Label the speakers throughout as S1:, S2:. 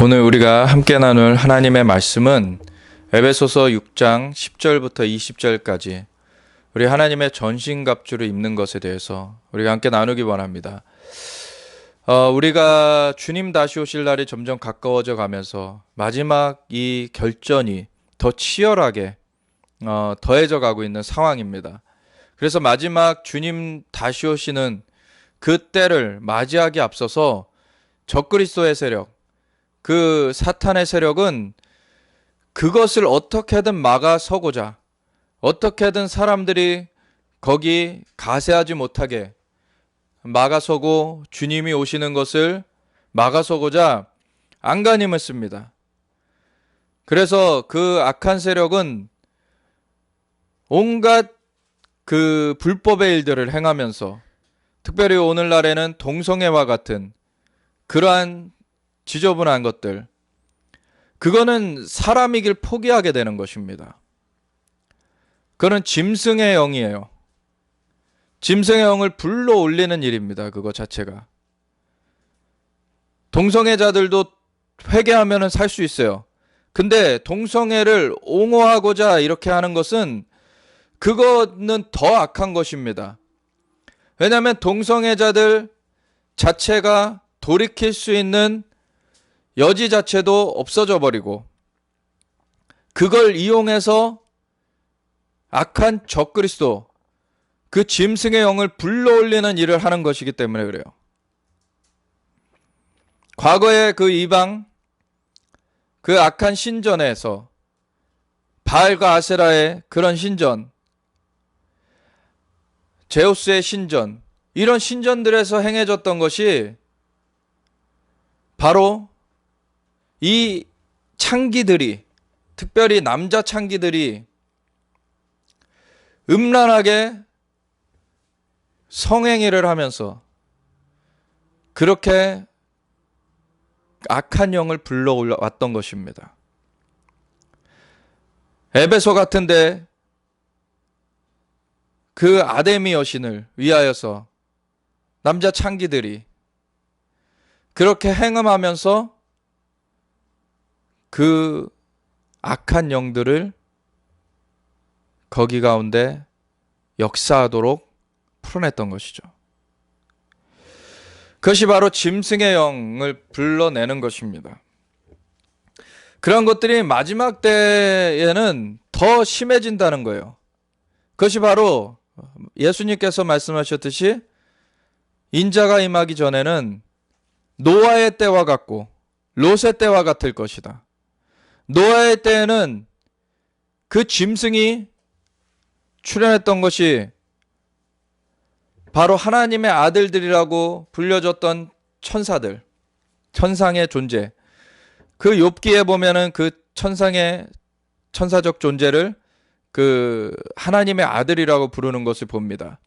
S1: 오늘 우리가 함께 나눌 하나님의 말씀은 에베소서 6장 10절부터 20절까지 우리 하나님의 전신갑주를 입는 것에 대해서 우리가 함께 나누기 원합니다. 우리가 주님 다시 오실 날이 점점 가까워져 가면서 마지막 이 결전이 더 치열하게 더해져 가고 있는 상황입니다. 그래서 마지막 주님 다시 오시는 그 때를 맞이하기 앞서서 적그리스도의 세력, 그 사탄의 세력은 그것을 어떻게든 막아서고자, 어떻게든 사람들이 거기 가세하지 못하게 막아서고 주님이 오시는 것을 막아서고자 안간힘을 씁니다. 그래서 그 악한 세력은 온갖 그 불법의 일들을 행하면서 특별히 오늘날에는 동성애와 같은 그러한 지저분한 것들, 그거는 사람이길 포기하게 되는 것입니다. 그거는 짐승의 영이에요. 짐승의 영을 불러 올리는 일입니다. 그거 자체가. 동성애자들도 회개하면 살 수 있어요. 근데 동성애를 옹호하고자 이렇게 하는 것은 그거는 더 악한 것입니다. 왜냐하면 동성애자들 자체가 돌이킬 수 있는 여지 자체도 없어져 버리고 그걸 이용해서 악한 적그리스도, 그 짐승의 영을 불러올리는 일을 하는 것이기 때문에 그래요. 과거에 그 이방, 그 악한 신전에서 바알과 아세라의 그런 신전, 제우스의 신전, 이런 신전들에서 행해졌던 것이 바로 이 창기들이, 특별히 남자 창기들이 음란하게 성행위를 하면서 그렇게 악한 영을 불러왔던 것입니다. 에베소 같은데 그 아데미 여신을 위하여서 남자 창기들이 그렇게 행음하면서 그 악한 영들을 거기 가운데 역사하도록 풀어냈던 것이죠. 그것이 바로 짐승의 영을 불러내는 것입니다. 그런 것들이 마지막 때에는 더 심해진다는 거예요. 그것이 바로 예수님께서 말씀하셨듯이 인자가 임하기 전에는 노아의 때와 같고 롯의 때와 같을 것이다. 노아의 때에는 그 짐승이 출현했던 것이 바로 하나님의 아들들이라고 불려졌던 천사들, 천상의 존재. 그 욥기에 보면은 그 천사적 존재를 그 하나님의 아들이라고 부르는 것을 봅니다.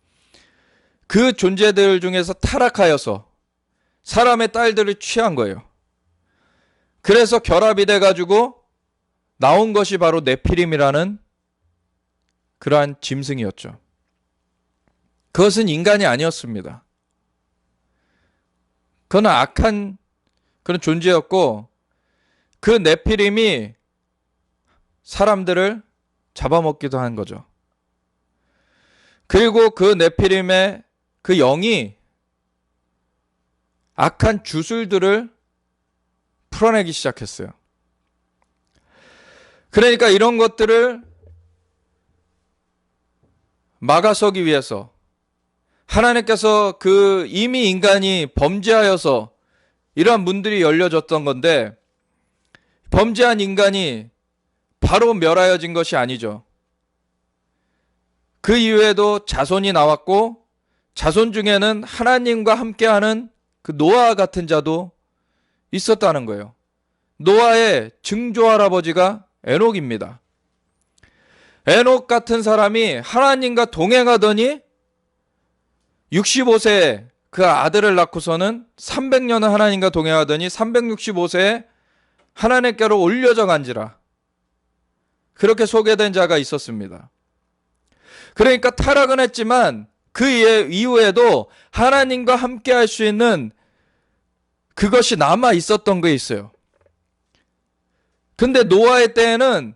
S1: 그 존재들 중에서 타락하여서 사람의 딸들을 취한 거예요. 그래서 결합이 돼가지고 나온 것이 바로 네피림이라는 그러한 짐승이었죠. 그것은 인간이 아니었습니다. 그건 악한 그런 존재였고 그 네피림이 사람들을 잡아먹기도 한 거죠. 그리고 그 네피림의 그 영이 악한 주술들을 풀어내기 시작했어요. 그러니까 이런 것들을 막아서기 위해서 하나님께서 그 이미 인간이 범죄하여서 이러한 문들이 열려졌던 건데 범죄한 인간이 바로 멸하여진 것이 아니죠. 그 이후에도 자손이 나왔고 자손 중에는 하나님과 함께하는 그 노아 같은 자도 있었다는 거예요. 노아의 증조 할아버지가 에녹입니다. 에녹 같은 사람이 하나님과 동행하더니 65세에 그 아들을 낳고서는 300년을 하나님과 동행하더니 365세에 하나님께로 올려져 간지라. 그렇게 소개된 자가 있었습니다. 그러니까 타락은 했지만 그 이후에도 하나님과 함께 할 수 있는 그것이 남아 있었던 게 있어요. 근데 노아의 때에는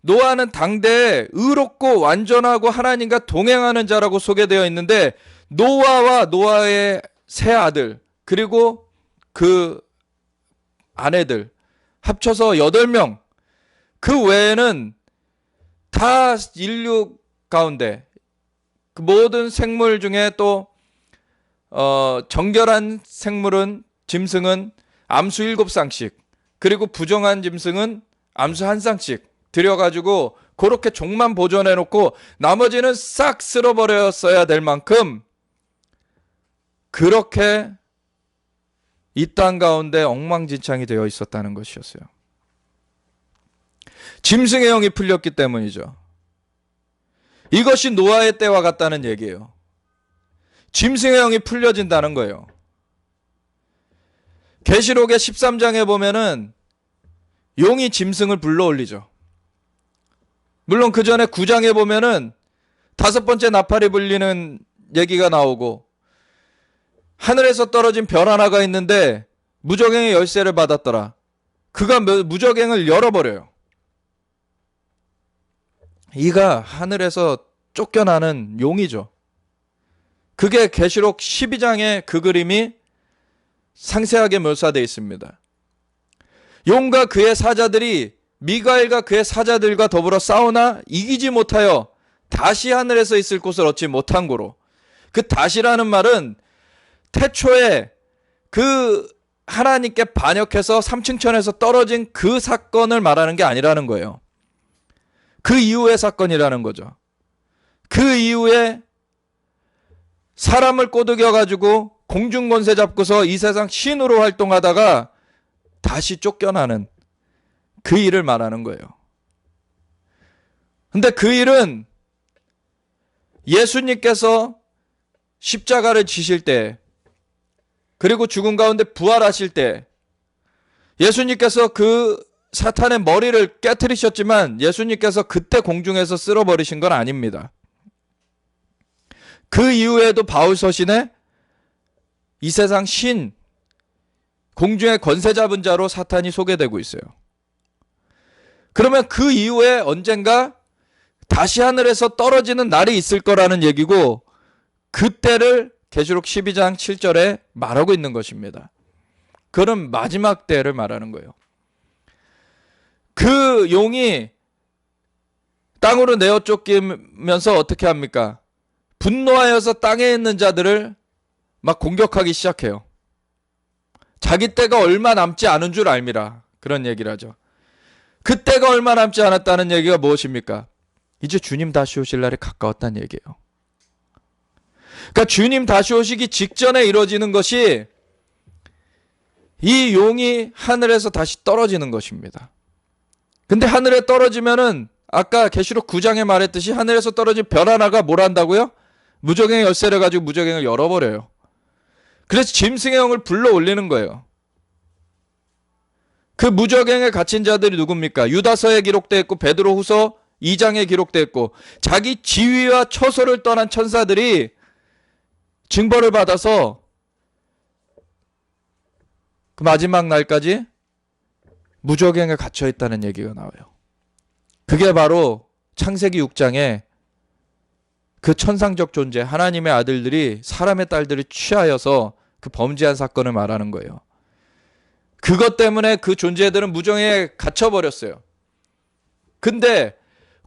S1: 노아는 당대에 의롭고 완전하고 하나님과 동행하는 자라고 소개되어 있는데 노아와 노아의 세 아들 그리고 그 아내들 합쳐서 8명, 그 외에는 다 인류 가운데 그 모든 생물 중에 또 정결한 생물은 짐승은 암수 7쌍씩 그리고 부정한 짐승은 암수 1쌍씩 들여가지고 그렇게 종만 보존해놓고 나머지는 싹 쓸어버렸어야 될 만큼 그렇게 이 땅 가운데 엉망진창이 되어 있었다는 것이었어요. 짐승의 영이 풀렸기 때문이죠. 이것이 노아의 때와 같다는 얘기예요. 짐승의 영이 풀려진다는 거예요. 계시록의 13장에 보면은 용이 짐승을 불러올리죠. 물론 그 전에 9장에 보면은 5번째 나팔이 불리는 얘기가 나오고 하늘에서 떨어진 별 하나가 있는데 무저갱의 열쇠를 받았더라. 그가 무저갱을 열어버려요. 이가 하늘에서 쫓겨나는 용이죠. 그게 계시록 12장에 그 그림이 상세하게 묘사되어 있습니다. 용과 그의 사자들이 미가엘과 그의 사자들과 더불어 싸우나 이기지 못하여 다시 하늘에서 있을 곳을 얻지 못한 고로, 그 다시라는 말은 태초에 그 하나님께 반역해서 삼층천에서 떨어진 그 사건을 말하는 게 아니라는 거예요. 그 이후의 사건이라는 거죠. 그 이후에 사람을 꼬드겨가지고 공중권세 잡고서 이 세상 신으로 활동하다가 다시 쫓겨나는 그 일을 말하는 거예요. 근데 그 일은 예수님께서 십자가를 지실 때 그리고 죽은 가운데 부활하실 때 예수님께서 그 사탄의 머리를 깨트리셨지만 예수님께서 그때 공중에서 쓸어버리신 건 아닙니다. 그 이후에도 바울 서신에 이 세상 신, 공중의 권세 잡은 자로 사탄이 소개되고 있어요. 그러면 그 이후에 언젠가 다시 하늘에서 떨어지는 날이 있을 거라는 얘기고 그때를 계시록 12장 7절에 말하고 있는 것입니다. 그런 마지막 때를 말하는 거예요. 그 용이 땅으로 내어 쫓기면서 어떻게 합니까? 분노하여서 땅에 있는 자들을 막 공격하기 시작해요. 자기 때가 얼마 남지 않은 줄 알미라. 그런 얘기를 하죠. 그 때가 얼마 남지 않았다는 얘기가 무엇입니까? 이제 주님 다시 오실 날이 가까웠다는 얘기예요. 그러니까 주님 다시 오시기 직전에 이루어지는 것이 이 용이 하늘에서 다시 떨어지는 것입니다. 근데 하늘에 떨어지면은 아까 계시록 9장에 말했듯이 하늘에서 떨어진 별 하나가 뭘 한다고요? 무저갱의 열쇠를 가지고 무저갱을 열어버려요. 그래서 짐승의 영을 불러 올리는 거예요. 그 무저갱에 갇힌 자들이 누굽니까? 유다서에 기록되어 있고 베드로후서 2장에 기록되어 있고 자기 지위와 처소를 떠난 천사들이 징벌을 받아서 그 마지막 날까지 무저갱에 갇혀 있다는 얘기가 나와요. 그게 바로 창세기 6장에 그 천상적 존재 하나님의 아들들이 사람의 딸들을 취하여서 그 범죄한 사건을 말하는 거예요. 그것 때문에 그 존재들은 무저갱에 갇혀버렸어요. 근데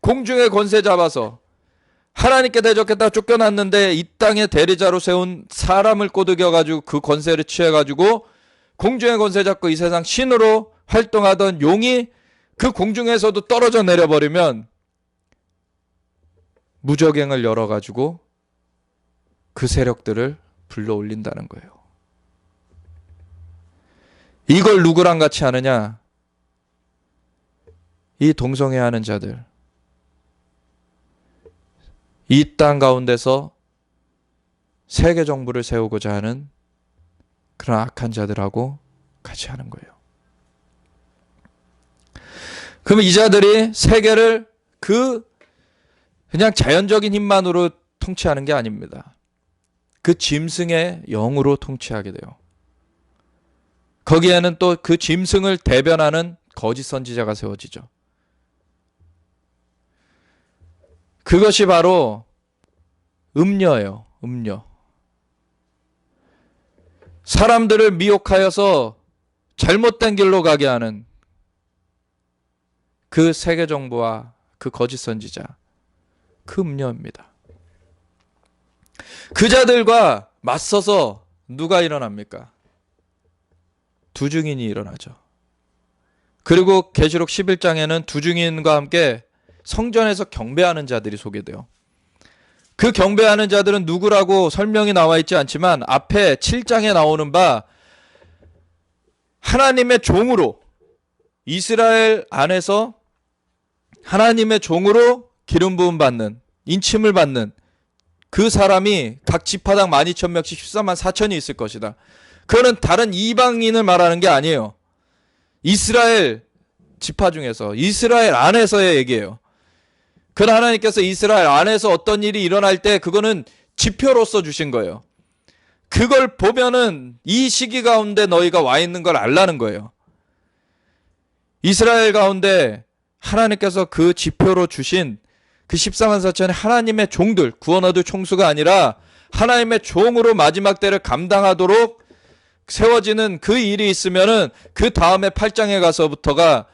S1: 공중의 권세 잡아서 하나님께 대적했다가 쫓겨났는데 이 땅의 대리자로 세운 사람을 꼬드겨가지고 그 권세를 취해가지고 공중의 권세 잡고 이 세상 신으로 활동하던 용이 그 공중에서도 떨어져 내려버리면 무저갱을 열어가지고 그 세력들을 불러 올린다는 거예요. 이걸 누구랑 같이 하느냐? 이 동성애하는 자들, 이 땅 가운데서 세계 정부를 세우고자 하는 그런 악한 자들하고 같이 하는 거예요. 그럼 이 자들이 세계를 그냥 자연적인 힘만으로 통치하는 게 아닙니다. 그 짐승의 영으로 통치하게 돼요. 거기에는 또 그 짐승을 대변하는 거짓 선지자가 세워지죠. 그것이 바로 음녀예요. 음녀. 사람들을 미혹하여서 잘못된 길로 가게 하는 그 세계 정부와 그 거짓 선지자, 그 음녀입니다. 그 자들과 맞서서 누가 일어납니까? 두 증인이 일어나죠. 그리고 계시록 11장에는 두 증인과 함께 성전에서 경배하는 자들이 소개돼요. 그 경배하는 자들은 누구라고 설명이 나와 있지 않지만 앞에 7장에 나오는 바 하나님의 종으로, 이스라엘 안에서 하나님의 종으로 기름 부음 받는, 인침을 받는 그 사람이 각 지파당 12,000명씩 14만 4천이 있을 것이다. 그거는 다른 이방인을 말하는 게 아니에요. 이스라엘 지파 중에서, 이스라엘 안에서의 얘기예요. 그러나 하나님께서 이스라엘 안에서 어떤 일이 일어날 때 그거는 지표로서 주신 거예요. 그걸 보면은 이 시기 가운데 너희가 와 있는 걸 알라는 거예요. 이스라엘 가운데 하나님께서 그 지표로 주신 그 14만 4천의 하나님의 종들, 구원 얻을 총수가 아니라 하나님의 종으로 마지막 때를 감당하도록 세워지는 그 일이 있으면은 그 다음에 8장에 가서부터가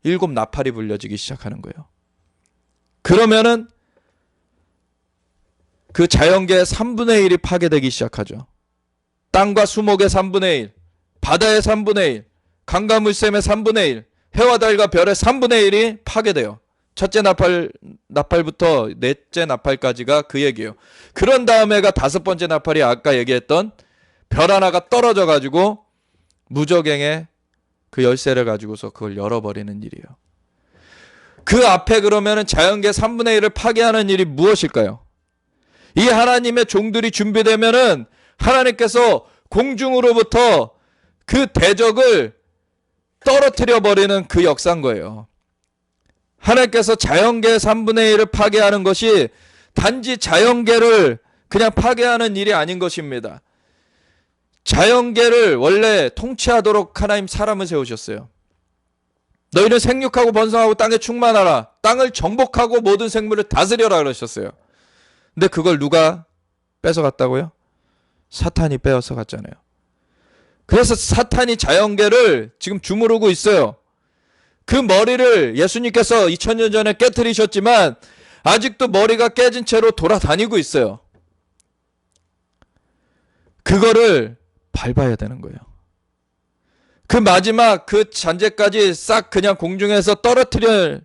S1: 7 나팔이 불려지기 시작하는 거예요. 그러면은 그 자연계의 3분의 1이 파괴되기 시작하죠. 땅과 수목의 3분의 1, 바다의 3분의 1, 강과 물샘의 3분의 1, 해와 달과 별의 3분의 1이 파괴돼요. 첫째 나팔부터 넷째 나팔까지가 그 얘기예요. 그런 다음에가 다섯 번째 나팔이 아까 얘기했던 별 하나가 떨어져 가지고 무저갱의 그 열쇠를 가지고서 그걸 열어버리는 일이에요. 그 앞에 그러면은 자연계 3분의 1을 파괴하는 일이 무엇일까요? 이 하나님의 종들이 준비되면은 하나님께서 공중으로부터 그 대적을 떨어뜨려 버리는 그 역사인 거예요. 하나님께서 자연계 3분의 1을 파괴하는 것이 단지 자연계를 그냥 파괴하는 일이 아닌 것입니다. 자연계를 원래 통치하도록 하나님 사람을 세우셨어요. 너희는 생육하고 번성하고 땅에 충만하라. 땅을 정복하고 모든 생물을 다스려라 그러셨어요. 근데 그걸 누가 뺏어갔다고요? 사탄이 빼앗아 갔잖아요. 그래서 사탄이 자연계를 지금 주무르고 있어요. 그 머리를 예수님께서 2000년 전에 깨트리셨지만 아직도 머리가 깨진 채로 돌아다니고 있어요. 그거를 밟아야 되는 거예요. 그 마지막 그 잔재까지 싹 그냥 공중에서 떨어뜨려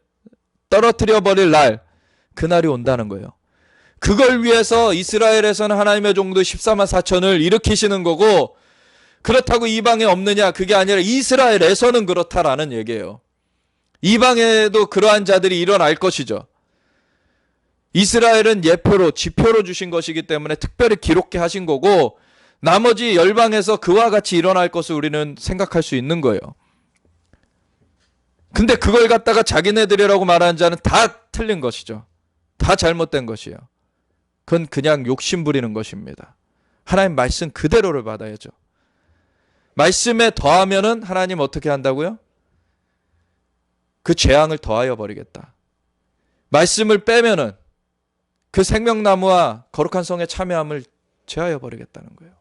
S1: 버릴 날, 그날이 온다는 거예요. 그걸 위해서 이스라엘에서는 하나님의 종도 14만 4천을 일으키시는 거고, 그렇다고 이방에 없느냐? 그게 아니라 이스라엘에서는 그렇다라는 얘기예요. 이방에도 그러한 자들이 일어날 것이죠. 이스라엘은 예표로, 지표로 주신 것이기 때문에 특별히 기록해 하신 거고, 나머지 열방에서 그와 같이 일어날 것을 우리는 생각할 수 있는 거예요. 근데 그걸 갖다가 자기네들이라고 말하는 자는 다 틀린 것이죠. 다 잘못된 것이에요. 그건 그냥 욕심 부리는 것입니다. 하나님 말씀 그대로를 받아야죠. 말씀에 더하면은 하나님 어떻게 한다고요? 그 재앙을 더하여 버리겠다. 말씀을 빼면은 그 생명나무와 거룩한 성의 참여함을 제하여 버리겠다는 거예요.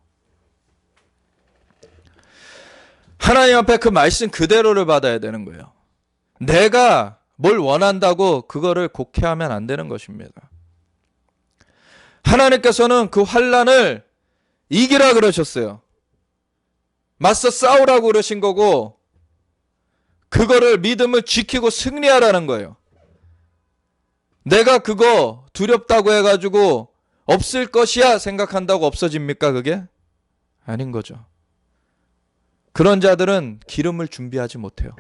S1: 하나님 앞에 그 말씀 그대로를 받아야 되는 거예요. 내가 뭘 원한다고 그거를 곡해하면 안 되는 것입니다. 하나님께서는 그 환난을 이기라 그러셨어요. 맞서 싸우라고 그러신 거고, 그거를 믿음을 지키고 승리하라는 거예요. 내가 그거 두렵다고 해가지고 없을 것이야 생각한다고 없어집니까 그게? 아닌 거죠. 그런 자들은 기름을 준비하지 못해요.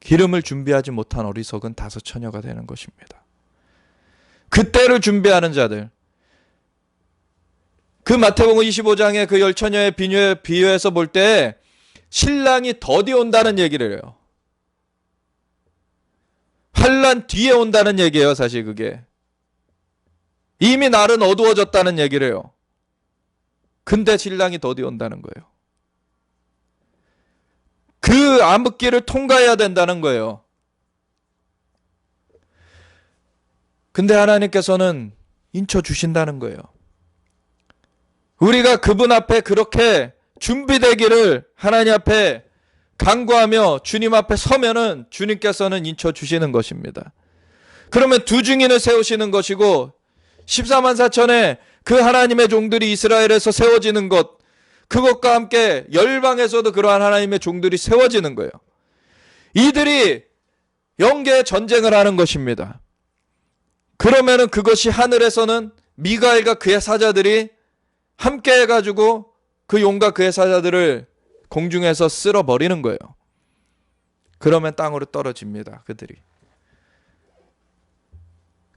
S1: 기름을 준비하지 못한 어리석은 다섯 처녀가 되는 것입니다. 그때를 준비하는 자들. 그 마태복음 25장의 그 열처녀의 비유에서 볼 때 신랑이 더디 온다는 얘기를 해요. 환난 뒤에 온다는 얘기예요, 사실 그게. 이미 날은 어두워졌다는 얘기를 해요. 근데 신랑이 더디 온다는 거예요. 그 암흑기를 통과해야 된다는 거예요. 근데 하나님께서는 인쳐 주신다는 거예요. 우리가 그분 앞에 그렇게 준비되기를 하나님 앞에 간구하며 주님 앞에 서면은 주님께서는 인쳐 주시는 것입니다. 그러면 두 증인을 세우시는 것이고 14만 4천의 그 하나님의 종들이 이스라엘에서 세워지는 것, 그것과 함께 열방에서도 그러한 하나님의 종들이 세워지는 거예요. 이들이 영계의 전쟁을 하는 것입니다. 그러면은 그것이 하늘에서는 미가엘과 그의 사자들이 함께 해가지고 그 용과 그의 사자들을 공중에서 쓸어버리는 거예요. 그러면 땅으로 떨어집니다. 그들이.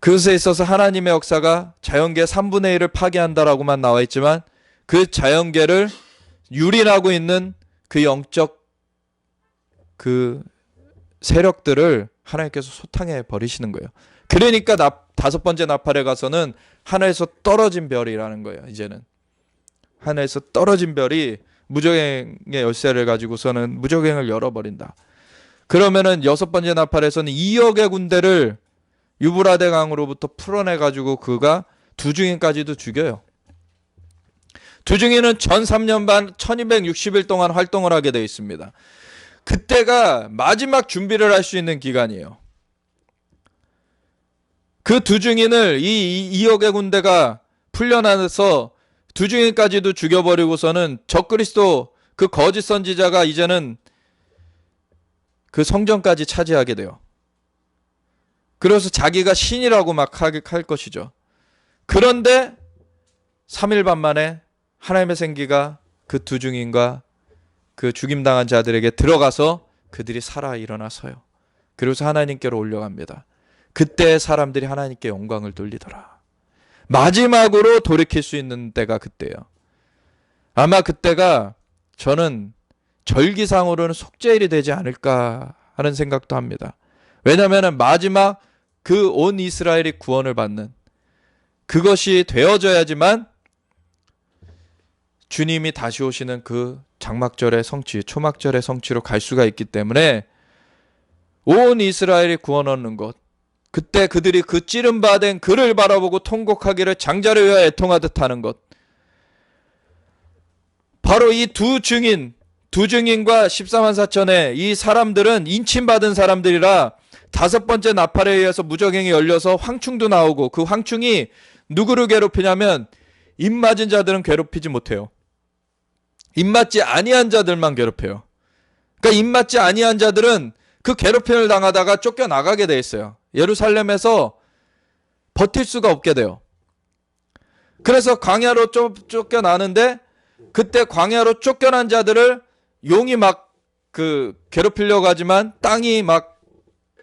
S1: 그것에 있어서 하나님의 역사가 자연계 3분의 1을 파괴한다라고만 나와 있지만 그 자연계를 유린하고 있는 그 영적 그 세력들을 하나님께서 소탕해 버리시는 거예요. 그러니까 다섯 번째 나팔에 가서는 하늘에서 떨어진 별이라는 거예요. 이제는 하늘에서 떨어진 별이 무적행의 열쇠를 가지고서는 무적행을 열어버린다. 그러면은 여섯 번째 나팔에서는 2억의 군대를 유브라데 강으로부터 풀어내가지고 그가 두 증인까지도 죽여요. 두 증인은 전 3년 반 1260일 동안 활동을 하게 되어 있습니다. 그때가 마지막 준비를 할 수 있는 기간이에요. 그 두 증인을 이 2억의 군대가 풀려나서 두 증인까지도 죽여버리고서는 적그리스도 그 거짓 선지자가 이제는 그 성전까지 차지하게 돼요. 그래서 자기가 신이라고 막 할 것이죠. 그런데 3일 반 만에 하나님의 생기가 그 두 증인과 그 죽임당한 자들에게 들어가서 그들이 살아 일어나서요. 그래서 하나님께로 올려갑니다. 그때 사람들이 하나님께 영광을 돌리더라. 마지막으로 돌이킬 수 있는 때가 그때예요. 아마 그때가 저는 절기상으로는 속죄일이 되지 않을까 하는 생각도 합니다. 왜냐하면 마지막 그 온 이스라엘이 구원을 받는 그것이 되어져야지만 주님이 다시 오시는 그 장막절의 성취, 초막절의 성취로 갈 수가 있기 때문에 온 이스라엘이 구원 얻는 것, 그때 그들이 그 찌른바된 그를 바라보고 통곡하기를 장자를 위하여 애통하듯 하는 것, 바로 이 두 증인과 14만 4천의 이 사람들은 인침받은 사람들이라 다섯 번째 나팔에 의해서 무적행이 열려서 황충도 나오고 그 황충이 누구를 괴롭히냐면 입맞은 자들은 괴롭히지 못해요. 입맞지 아니한 자들만 괴롭혀요. 그러니까 입맞지 아니한 자들은 그 괴롭힘을 당하다가 쫓겨나가게 돼 있어요. 예루살렘에서 버틸 수가 없게 돼요. 그래서 광야로 쫓겨나는데 그때 광야로 쫓겨난 자들을 용이 막 그 괴롭히려고 하지만 땅이 막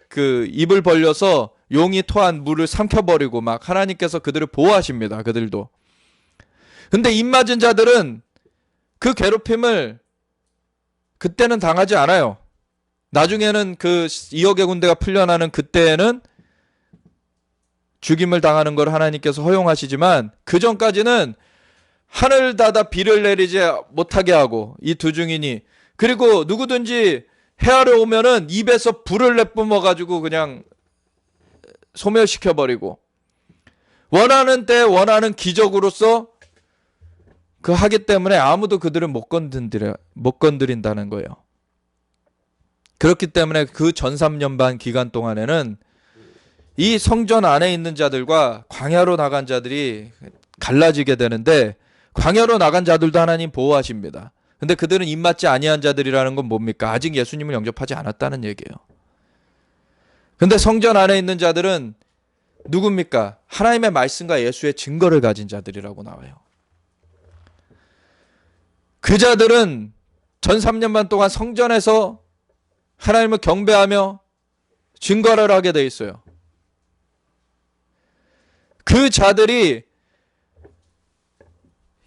S1: 그 입을 벌려서 용이 토한 물을 삼켜버리고 막 하나님께서 그들을 보호하십니다. 그들도. 근데 입맞은 자들은 그 괴롭힘을 그때는 당하지 않아요. 나중에는 그 2억의 군대가 풀려나는 그때에는 죽임을 당하는 걸 하나님께서 허용하시지만 그 전까지는 하늘 닫아 비를 내리지 못하게 하고 이 두 증인이, 그리고 누구든지 해하러 오면은 입에서 불을 내뿜어 가지고 그냥 소멸시켜버리고 원하는 때 원하는 기적으로서 그 하기 때문에 아무도 그들을 못 건드린다는 거예요. 그렇기 때문에 그 전 3년 반 기간 동안에는 이 성전 안에 있는 자들과 광야로 나간 자들이 갈라지게 되는데 광야로 나간 자들도 하나님 보호하십니다. 근데 그들은 입맞지 아니한 자들이라는 건 뭡니까? 아직 예수님을 영접하지 않았다는 얘기예요. 근데 성전 안에 있는 자들은 누굽니까? 하나님의 말씀과 예수의 증거를 가진 자들이라고 나와요. 그 자들은 전 3년 반 동안 성전에서 하나님을 경배하며 증거를 하게 돼 있어요. 그 자들이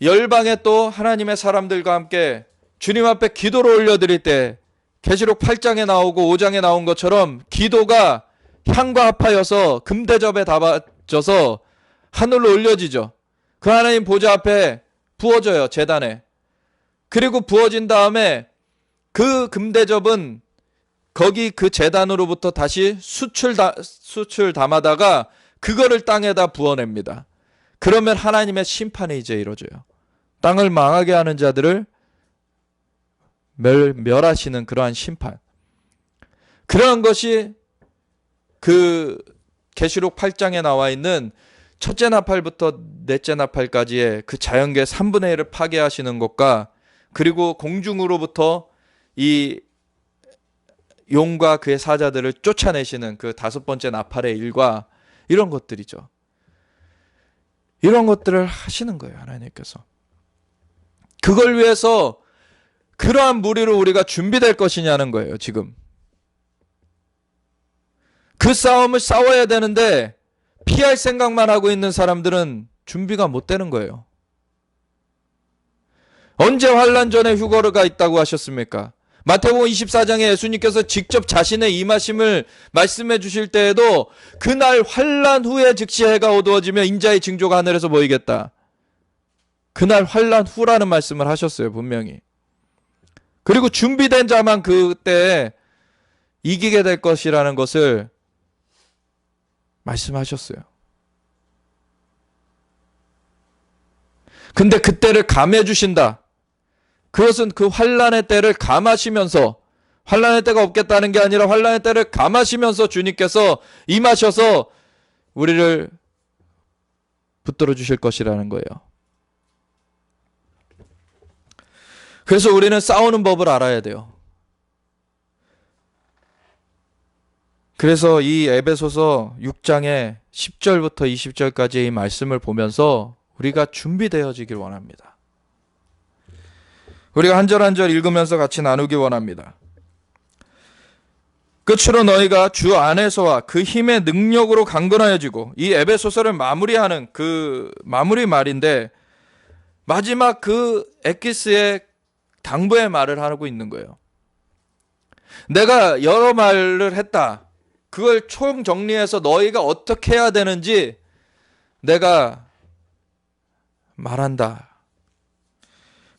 S1: 열방에 또 하나님의 사람들과 함께 주님 앞에 기도를 올려드릴 때 계시록 8장에 나오고 5장에 나온 것처럼 기도가 향과 합하여서 금대접에 담아져서 하늘로 올려지죠. 그 하나님 보좌 앞에 부어져요. 제단에. 그리고 부어진 다음에 그 금대접은 거기 그 제단으로부터 다시 숯을 담아다가 그거를 땅에다 부어냅니다. 그러면 하나님의 심판이 이제 이루어져요. 땅을 망하게 하는 자들을 멸하시는 그러한 심판. 그러한 것이 그 계시록 8장에 나와 있는 첫째 나팔부터 넷째 나팔까지의 그 자연계 3분의 1을 파괴하시는 것과 그리고 공중으로부터 이 용과 그의 사자들을 쫓아내시는 그 다섯 번째 나팔의 일과 이런 것들이죠. 이런 것들을 하시는 거예요, 하나님께서. 그걸 위해서 그러한 무리로 우리가 준비될 것이냐는 거예요, 지금. 그 싸움을 싸워야 되는데 피할 생각만 하고 있는 사람들은 준비가 못 되는 거예요. 언제 환난 전에 휴거가 있다고 하셨습니까? 마태복음 24장에 예수님께서 직접 자신의 임하심을 말씀해 주실 때에도 그날 환난 후에 즉시 해가 어두워지며 인자의 징조가 하늘에서 보이겠다. 그날 환난 후라는 말씀을 하셨어요, 분명히. 그리고 준비된 자만 그때 이기게 될 것이라는 것을 말씀하셨어요. 근데 그때를 감해 주신다. 그것은 그 환난의 때를 감하시면서, 환난의 때가 없겠다는 게 아니라 환난의 때를 감하시면서 주님께서 임하셔서 우리를 붙들어 주실 것이라는 거예요. 그래서 우리는 싸우는 법을 알아야 돼요. 그래서 이 에베소서 6장의 10절부터 20절까지의 이 말씀을 보면서 우리가 준비되어지길 원합니다. 우리가 한 절 한 절 읽으면서 같이 나누기 원합니다. 끝으로 너희가 주 안에서와 그 힘의 능력으로 강건하여지고, 이 에베소서를 마무리하는 그 마무리 말인데 마지막 그 엑기스의 당부의 말을 하고 있는 거예요. 내가 여러 말을 했다. 그걸 총정리해서 너희가 어떻게 해야 되는지 내가 말한다.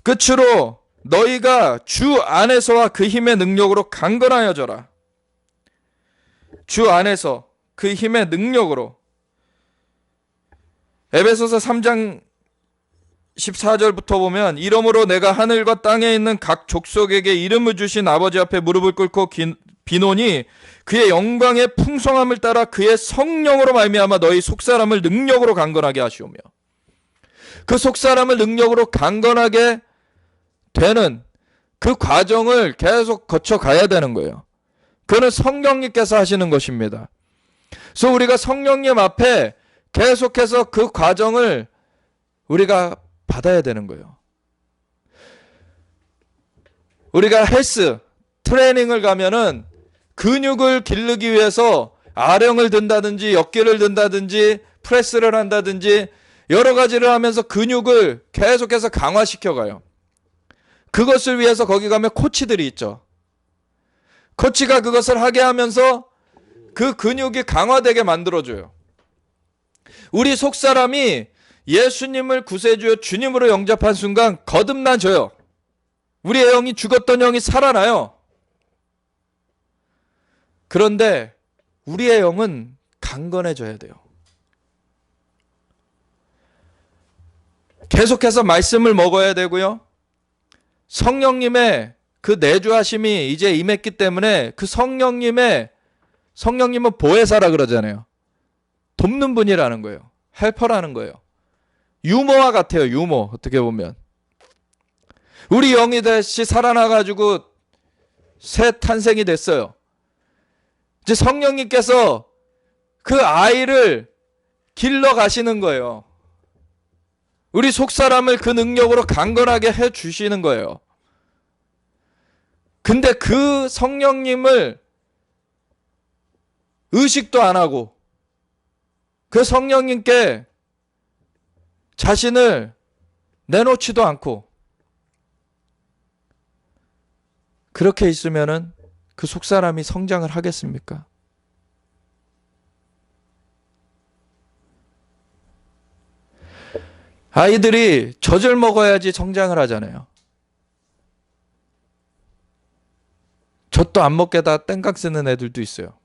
S1: 끝으로 너희가 주 안에서와 그 힘의 능력으로 강건하여져라. 주 안에서 그 힘의 능력으로. 에베소서 3장 14절부터 보면, 이러므로 내가 하늘과 땅에 있는 각 족속에게 이름을 주신 아버지 앞에 무릎을 꿇고 비노니 그의 영광의 풍성함을 따라 그의 성령으로 말미암아 너희 속사람을 능력으로 강건하게 하시오며. 그 속사람을 능력으로 강건하게 되는 그 과정을 계속 거쳐가야 되는 거예요. 그거는 성령님께서 하시는 것입니다. 그래서 우리가 성령님 앞에 계속해서 그 과정을 우리가 받아야 되는 거예요. 우리가 헬스 트레이닝을 가면은 근육을 기르기 위해서 아령을 든다든지 역기를 든다든지 프레스를 한다든지 여러 가지를 하면서 근육을 계속해서 강화시켜 가요. 그것을 위해서 거기 가면 코치들이 있죠. 코치가 그것을 하게 하면서 그 근육이 강화되게 만들어줘요. 우리 속사람이 예수님을 구세주여 주님으로 영접한 순간 거듭나져요. 우리의 영이 죽었던 영이 살아나요. 그런데 우리의 영은 강건해져야 돼요. 계속해서 말씀을 먹어야 되고요. 성령님의 그 내주하심이 이제 임했기 때문에 그 성령님은 보혜사라 그러잖아요. 돕는 분이라는 거예요. 헬퍼라는 거예요. 유모와 같아요. 유모. 어떻게 보면 우리 영이 다시 살아나가지고 새 탄생이 됐어요. 이제 성령님께서 그 아이를 길러 가시는 거예요. 우리 속사람을 그 능력으로 강건하게 해 주시는 거예요. 근데 그 성령님을 의식도 안 하고 그 성령님께 자신을 내놓지도 않고 그렇게 있으면은 그 속사람이 성장을 하겠습니까? 아이들이 젖을 먹어야지 성장을 하잖아요. 젖도 안 먹게다 땡깡 쓰는 애들도 있어요.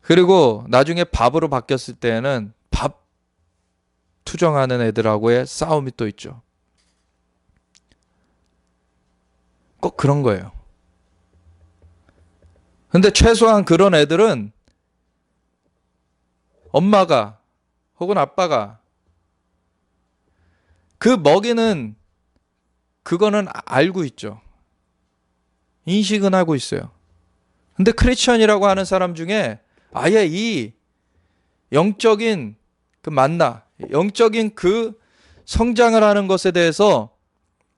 S1: 그리고 나중에 밥으로 바뀌었을 때에는 밥 투정하는 애들하고의 싸움이 또 있죠. 꼭 그런 거예요. 근데 최소한 그런 애들은 엄마가 혹은 아빠가 그 먹이는 그거는 알고 있죠. 인식은 하고 있어요. 근데 크리스천이라고 하는 사람 중에 아예 이 영적인 그 만나, 영적인 그 성장을 하는 것에 대해서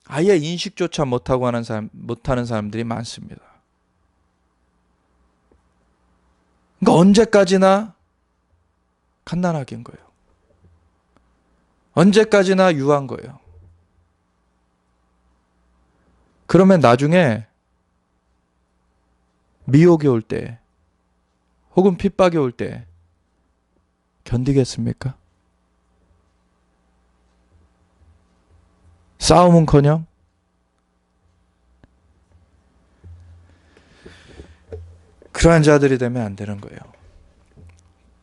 S1: 아예 인식조차 못하는 사람들이 많습니다. 그러니까 언제까지나 갓난아기인 거예요. 언제까지나 유한 거예요. 그러면 나중에 미혹이 올 때, 혹은 핍박이 올 때 견디겠습니까? 싸움은커녕 그러한 자들이 되면 안 되는 거예요.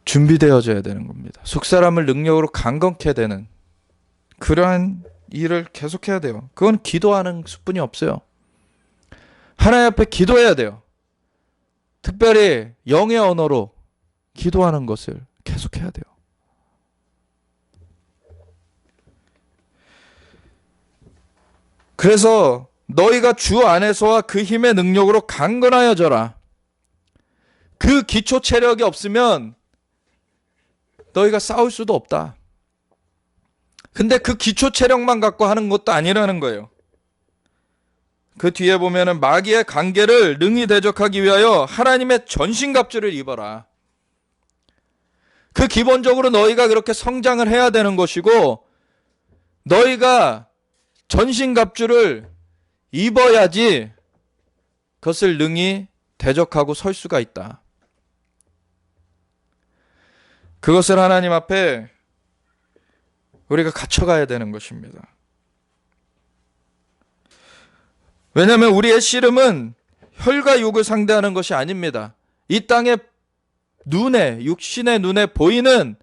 S1: 준비되어져야 되는 겁니다. 속사람을 능력으로 강건케 되는 그러한 일을 계속해야 돼요. 그건 기도하는 수뿐이 없어요. 하나님 앞에 기도해야 돼요. 특별히 영의 언어로 기도하는 것을 계속해야 돼요. 그래서 너희가 주 안에서와 그 힘의 능력으로 강건하여져라. 그 기초 체력이 없으면 너희가 싸울 수도 없다. 근데 그 기초 체력만 갖고 하는 것도 아니라는 거예요. 그 뒤에 보면은 마귀의 관계를 능히 대적하기 위하여 하나님의 전신갑주를 입어라. 그 기본적으로 너희가 그렇게 성장을 해야 되는 것이고, 너희가 전신갑주를 입어야지 그것을 능히 대적하고 설 수가 있다. 그것을 하나님 앞에 우리가 갖춰가야 되는 것입니다. 왜냐하면 우리의 씨름은 혈과 육을 상대하는 것이 아닙니다. 이 땅의 눈에, 육신의 눈에 보이는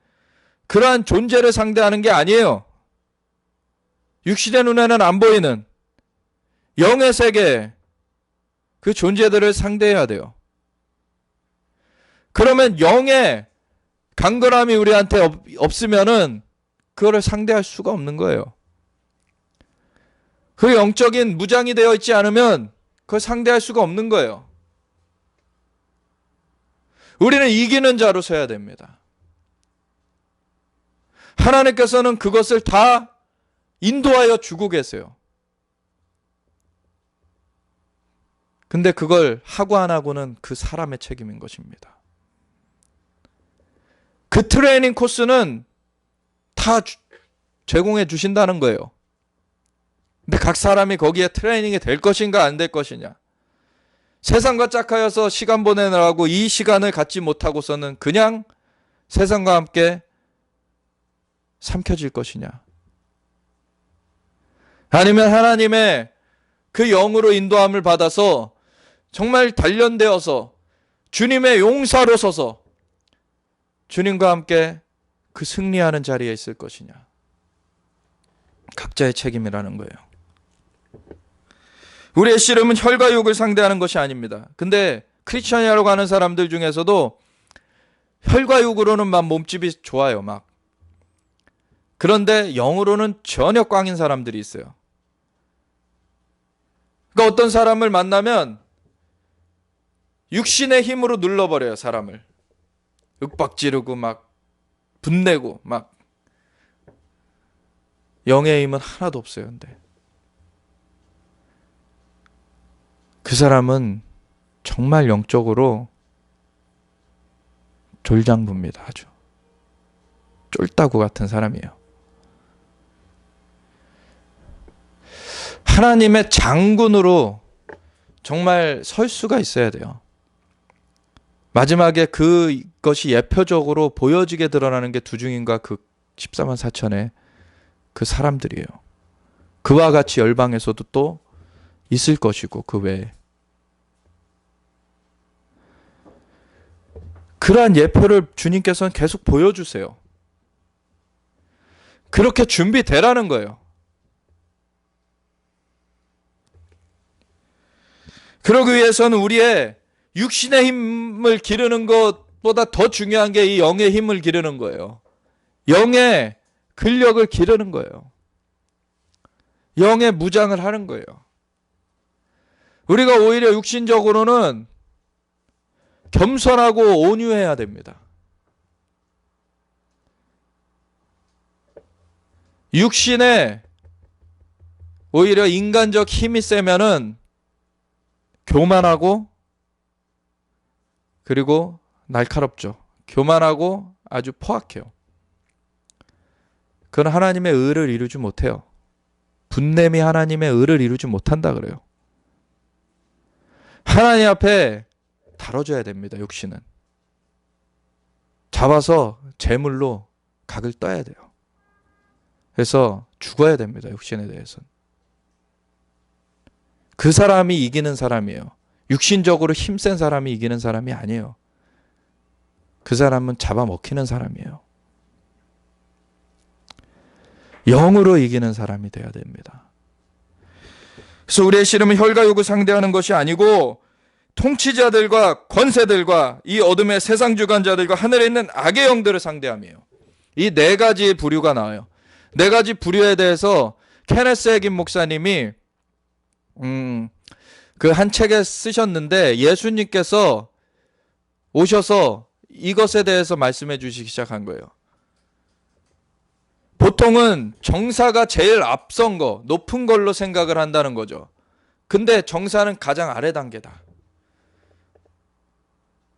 S1: 그러한 존재를 상대하는 게 아니에요. 육신의 눈에는 안 보이는 영의 세계, 그 존재들을 상대해야 돼요. 그러면 영의 강건함이 우리한테 없으면은 그거를 상대할 수가 없는 거예요. 그 영적인 무장이 되어 있지 않으면 그걸 상대할 수가 없는 거예요. 우리는 이기는 자로 서야 됩니다. 하나님께서는 그것을 다 인도하여 주고 계세요. 근데 그걸 하고 안 하고는 그 사람의 책임인 것입니다. 그 트레이닝 코스는 다 제공해 주신다는 거예요. 근데 각 사람이 거기에 트레이닝이 될 것인가 안 될 것이냐. 세상과 짝하여서 시간 보내느라고 이 시간을 갖지 못하고서는 그냥 세상과 함께 삼켜질 것이냐. 아니면 하나님의 그 영으로 인도함을 받아서 정말 단련되어서 주님의 용사로 서서 주님과 함께 그 승리하는 자리에 있을 것이냐. 각자의 책임이라는 거예요. 우리의 씨름은 혈과 육을 상대하는 것이 아닙니다. 근데 크리스천이라고 하는 사람들 중에서도 혈과 육으로는 막 몸집이 좋아요. 막. 그런데 영으로는 전혀 꽝인 사람들이 있어요. 그러니까 어떤 사람을 만나면 육신의 힘으로 눌러버려요. 사람을. 윽박지르고 막 분내고 막. 영의 힘은 하나도 없어요. 근데 그 사람은 정말 영적으로 졸장부입니다. 아주 쫄따구 같은 사람이에요. 하나님의 장군으로 정말 설 수가 있어야 돼요. 마지막에 그것이 예표적으로 보여지게 드러나는 게 두중인과 그 14만 4천의 그 사람들이에요. 그와 같이 열방에서도 또 있을 것이고 그 외에 그러한 예표를 주님께서는 계속 보여주세요. 그렇게 준비되라는 거예요. 그러기 위해서는 우리의 육신의 힘을 기르는 것보다 더 중요한 게 이 영의 힘을 기르는 거예요. 영의 근력을 기르는 거예요. 영의 무장을 하는 거예요. 우리가 오히려 육신적으로는 겸손하고 온유해야 됩니다. 육신에 오히려 인간적 힘이 세면은 교만하고 그리고 날카롭죠. 교만하고 아주 포악해요. 그건 하나님의 의를 이루지 못해요. 분냄이 하나님의 의를 이루지 못한다 그래요. 하나님 앞에 다뤄줘야 됩니다. 육신은. 잡아서 제물로 각을 떠야 돼요. 그래서 죽어야 됩니다. 육신에 대해서는. 그 사람이 이기는 사람이에요. 육신적으로 힘센 사람이 이기는 사람이 아니에요. 그 사람은 잡아먹히는 사람이에요. 영으로 이기는 사람이 되어야 됩니다. 그래서 우리의 씨름은 혈과 육을 상대하는 것이 아니고 통치자들과 권세들과 이 어둠의 세상 주관자들과 하늘에 있는 악의 영들을 상대함이에요. 이 네 가지 부류가 나와요. 네 가지 부류에 대해서 케네스 해긴 목사님이 그 한 책에 쓰셨는데 예수님께서 오셔서 이것에 대해서 말씀해 주시기 시작한 거예요. 보통은 정사가 제일 앞선 거, 높은 걸로 생각을 한다는 거죠. 근데 정사는 가장 아래 단계다.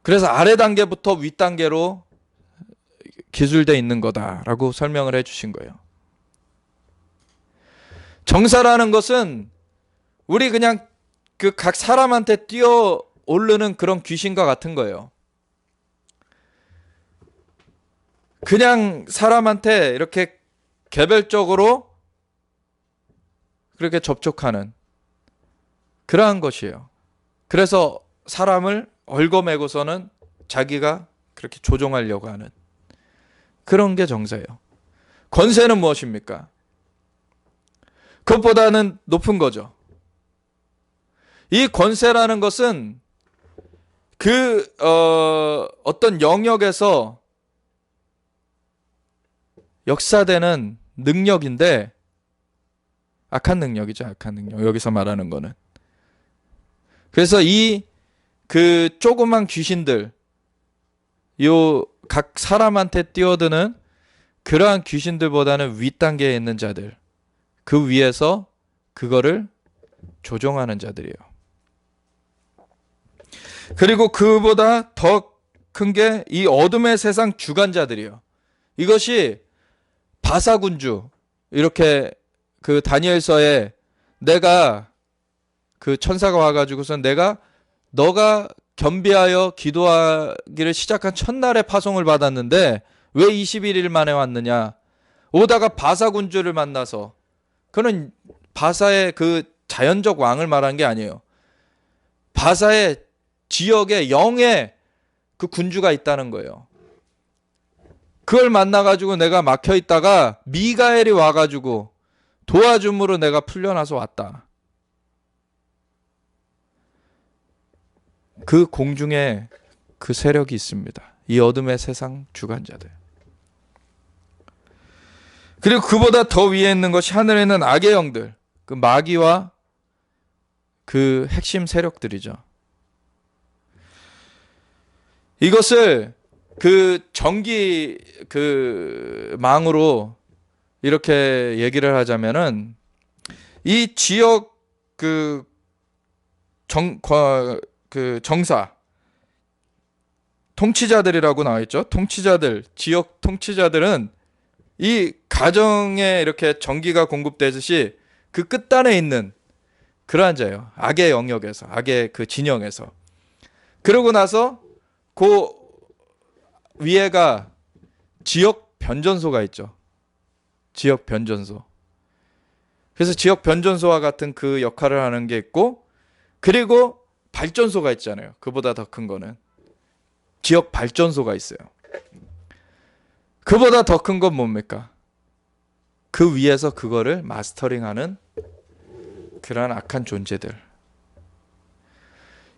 S1: 그래서 아래 단계부터 윗 단계로 기술되어 있는 거다라고 설명을 해 주신 거예요. 정사라는 것은 우리 그냥 그 각 사람한테 뛰어 오르는 그런 귀신과 같은 거예요. 그냥 사람한테 이렇게 개별적으로 그렇게 접촉하는 그러한 것이에요. 그래서 사람을 얽어매고서는 자기가 그렇게 조종하려고 하는 그런 게 정사예요. 권세는 무엇입니까? 그것보다는 높은 거죠. 이 권세라는 것은 어떤 영역에서 역사되는 능력인데 악한 능력이죠. 악한 능력. 여기서 말하는 거는. 그래서 그 조그만 귀신들, 요 각 사람한테 뛰어드는 그러한 귀신들보다는 윗단계에 있는 자들, 그 위에서 그거를 조종하는 자들이에요. 그리고 그보다 더 큰 게 이 어둠의 세상 주관자들이에요. 이것이 바사군주, 이렇게 그 다니엘서에 내가 그 천사가 와가지고서 너가 겸비하여 기도하기를 시작한 첫날에 파송을 받았는데 왜 21일 만에 왔느냐? 오다가 바사군주를 만나서, 그는 바사의 그 자연적 왕을 말한 게 아니에요. 바사의 지역에 영의 그 군주가 있다는 거예요. 그걸 만나가지고 내가 막혀 있다가 미가엘이 와가지고 도와줌으로 내가 풀려나서 왔다. 그 공중에 그 세력이 있습니다. 이 어둠의 세상 주관자들. 그리고 그보다 더 위에 있는 것이 하늘에 있는 악의 영들, 그 마귀와 그 핵심 세력들이죠. 이것을 그 전기 그 망으로 이렇게 얘기를 하자면은 이 지역 그 정사 통치자들이라고 나와 있죠. 통치자들, 지역 통치자들은 이 가정에 이렇게 전기가 공급되듯이 그 끝단에 있는 그러한 자예요. 악의 영역에서, 악의 그 진영에서. 그러고 나서 그 위에가 지역 변전소가 있죠. 지역 변전소. 그래서 지역 변전소와 같은 그 역할을 하는 게 있고, 그리고 발전소가 있잖아요. 그보다 더 큰 거는. 지역 발전소가 있어요. 그보다 더 큰 건 뭡니까? 그 위에서 그거를 마스터링하는 그러한 악한 존재들.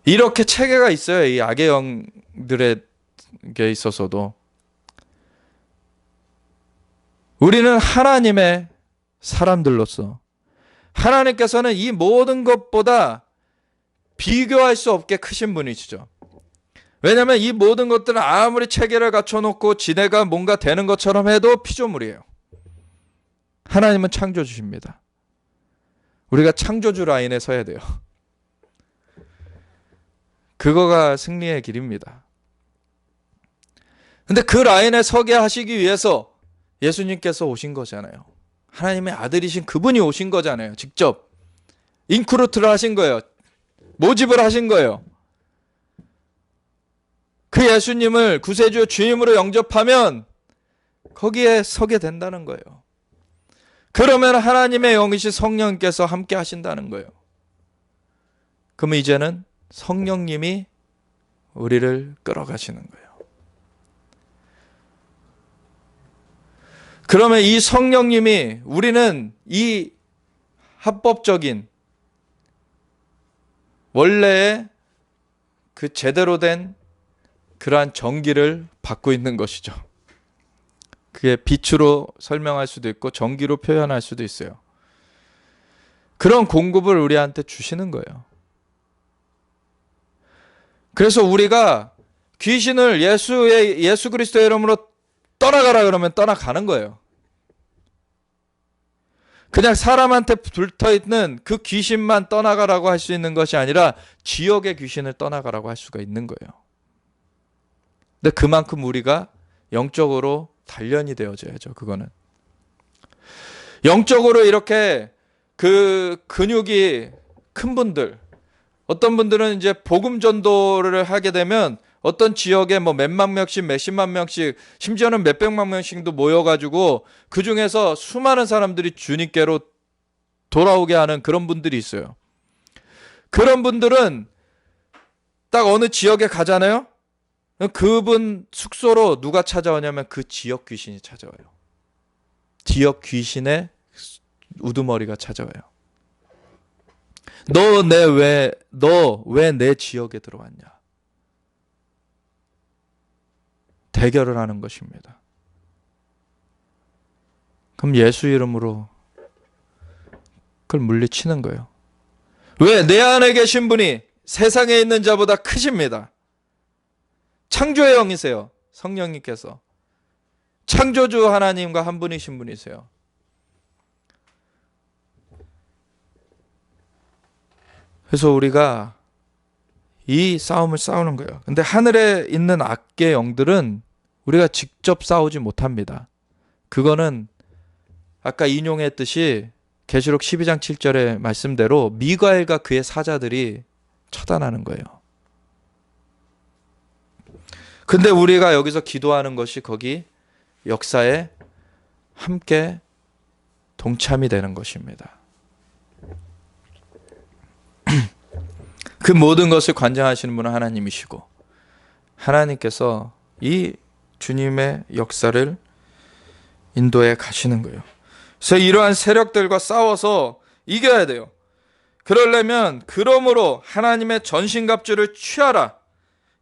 S1: 이렇게 체계가 있어요. 이 악의 영들에게 있어서도. 우리는 하나님의 사람들로서 하나님께서는 이 모든 것보다 비교할 수 없게 크신 분이시죠. 왜냐하면 이 모든 것들은 아무리 체계를 갖춰놓고 지네가 뭔가 되는 것처럼 해도 피조물이에요. 하나님은 창조주십니다. 우리가 창조주 라인에 서야 돼요. 그거가 승리의 길입니다. 근데 그 라인에 서게 하시기 위해서 예수님께서 오신 거잖아요. 하나님의 아들이신 그분이 오신 거잖아요. 직접 인크루트를 하신 거예요. 모집을 하신 거예요. 그 예수님을 구세주 주임으로 영접하면 거기에 서게 된다는 거예요. 그러면 하나님의 영이신 성령께서 함께 하신다는 거예요. 그러면 이제는 성령님이 우리를 끌어가시는 거예요. 그러면 이 성령님이 우리는 이 합법적인 원래의 그 제대로 된 그러한 전기를 받고 있는 것이죠. 그게 빛으로 설명할 수도 있고 전기로 표현할 수도 있어요. 그런 공급을 우리한테 주시는 거예요. 그래서 우리가 귀신을 예수 그리스도의 이름으로 떠나가라 그러면 떠나가는 거예요. 그냥 사람한테 붙어있는 그 귀신만 떠나가라고 할 수 있는 것이 아니라 지역의 귀신을 떠나가라고 할 수가 있는 거예요. 근데 그만큼 우리가 영적으로 단련이 되어져야죠. 그거는 영적으로 이렇게 그 근육이 큰 분들, 어떤 분들은 이제 복음 전도를 하게 되면 어떤 지역에 뭐 몇만 명씩, 몇십만 명씩, 심지어는 몇백만 명씩도 모여가지고 그 중에서 수많은 사람들이 주님께로 돌아오게 하는 그런 분들이 있어요. 그런 분들은 딱 어느 지역에 가잖아요. 그분 숙소로 누가 찾아오냐면 그 지역 귀신이 찾아와요. 지역 귀신의 우두머리가 찾아와요. 너 왜 내 지역에 들어왔냐? 대결을 하는 것입니다. 그럼 예수 이름으로 그걸 물리치는 거예요. 왜? 내 안에 계신 분이 세상에 있는 자보다 크십니다. 창조의 영이세요. 성령님께서. 창조주 하나님과 한 분이신 분이세요. 그래서 우리가 이 싸움을 싸우는 거예요. 근데 하늘에 있는 악의 영들은 우리가 직접 싸우지 못합니다. 그거는 아까 인용했듯이 계시록 12장 7절의 말씀대로 미가엘과 그의 사자들이 처단하는 거예요. 근데 우리가 여기서 기도하는 것이 거기 역사에 함께 동참이 되는 것입니다. 그 모든 것을 관장하시는 분은 하나님이시고 하나님께서 이 주님의 역사를 인도해 가시는 거예요. 그래서 이러한 세력들과 싸워서 이겨야 돼요. 그러려면 그러므로 하나님의 전신갑주를 취하라.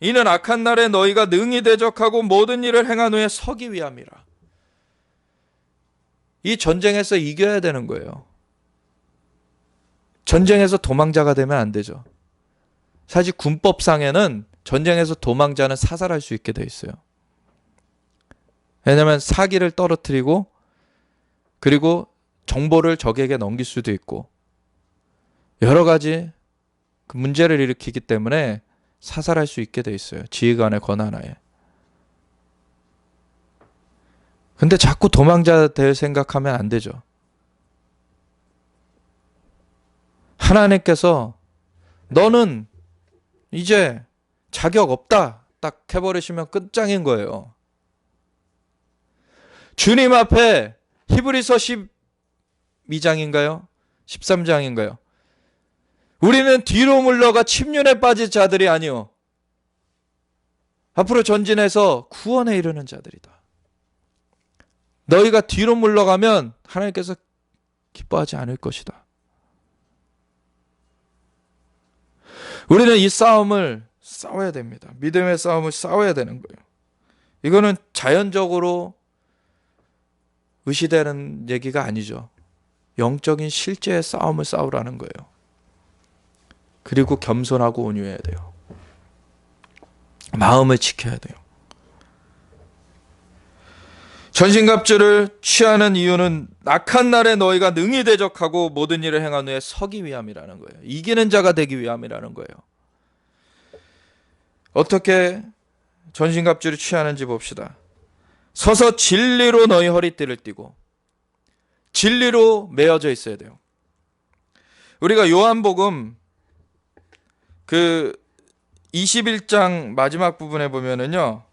S1: 이는 악한 날에 너희가 능히 대적하고 모든 일을 행한 후에 서기 위함이라. 이 전쟁에서 이겨야 되는 거예요. 전쟁에서 도망자가 되면 안 되죠. 사실 군법상에는 전쟁에서 도망자는 사살할 수 있게 돼 있어요. 왜냐하면 사기를 떨어뜨리고 그리고 정보를 적에게 넘길 수도 있고 여러 가지 그 문제를 일으키기 때문에 사살할 수 있게 돼 있어요. 지휘관의 권한하에. 근데 자꾸 도망자 될 생각하면 안 되죠. 하나님께서 너는 이제 자격 없다 딱 해버리시면 끝장인 거예요. 주님 앞에 히브리서 12장인가요? 13장인가요? 우리는 뒤로 물러가 침륜에 빠질 자들이 아니요 앞으로 전진해서 구원에 이르는 자들이다. 너희가 뒤로 물러가면 하나님께서 기뻐하지 않을 것이다. 우리는 이 싸움을 싸워야 됩니다. 믿음의 싸움을 싸워야 되는 거예요. 이거는 자연적으로 의시되는 얘기가 아니죠. 영적인 실제의 싸움을 싸우라는 거예요. 그리고 겸손하고 온유해야 돼요. 마음을 지켜야 돼요. 전신갑주를 취하는 이유는 악한 날에 너희가 능히 대적하고 모든 일을 행한 후에 서기 위함이라는 거예요. 이기는 자가 되기 위함이라는 거예요. 어떻게 전신갑주를 취하는지 봅시다. 서서 진리로 너희 허리띠를 띠고 진리로 매어져 있어야 돼요. 우리가 요한복음 그 21장 마지막 부분에 보면은요,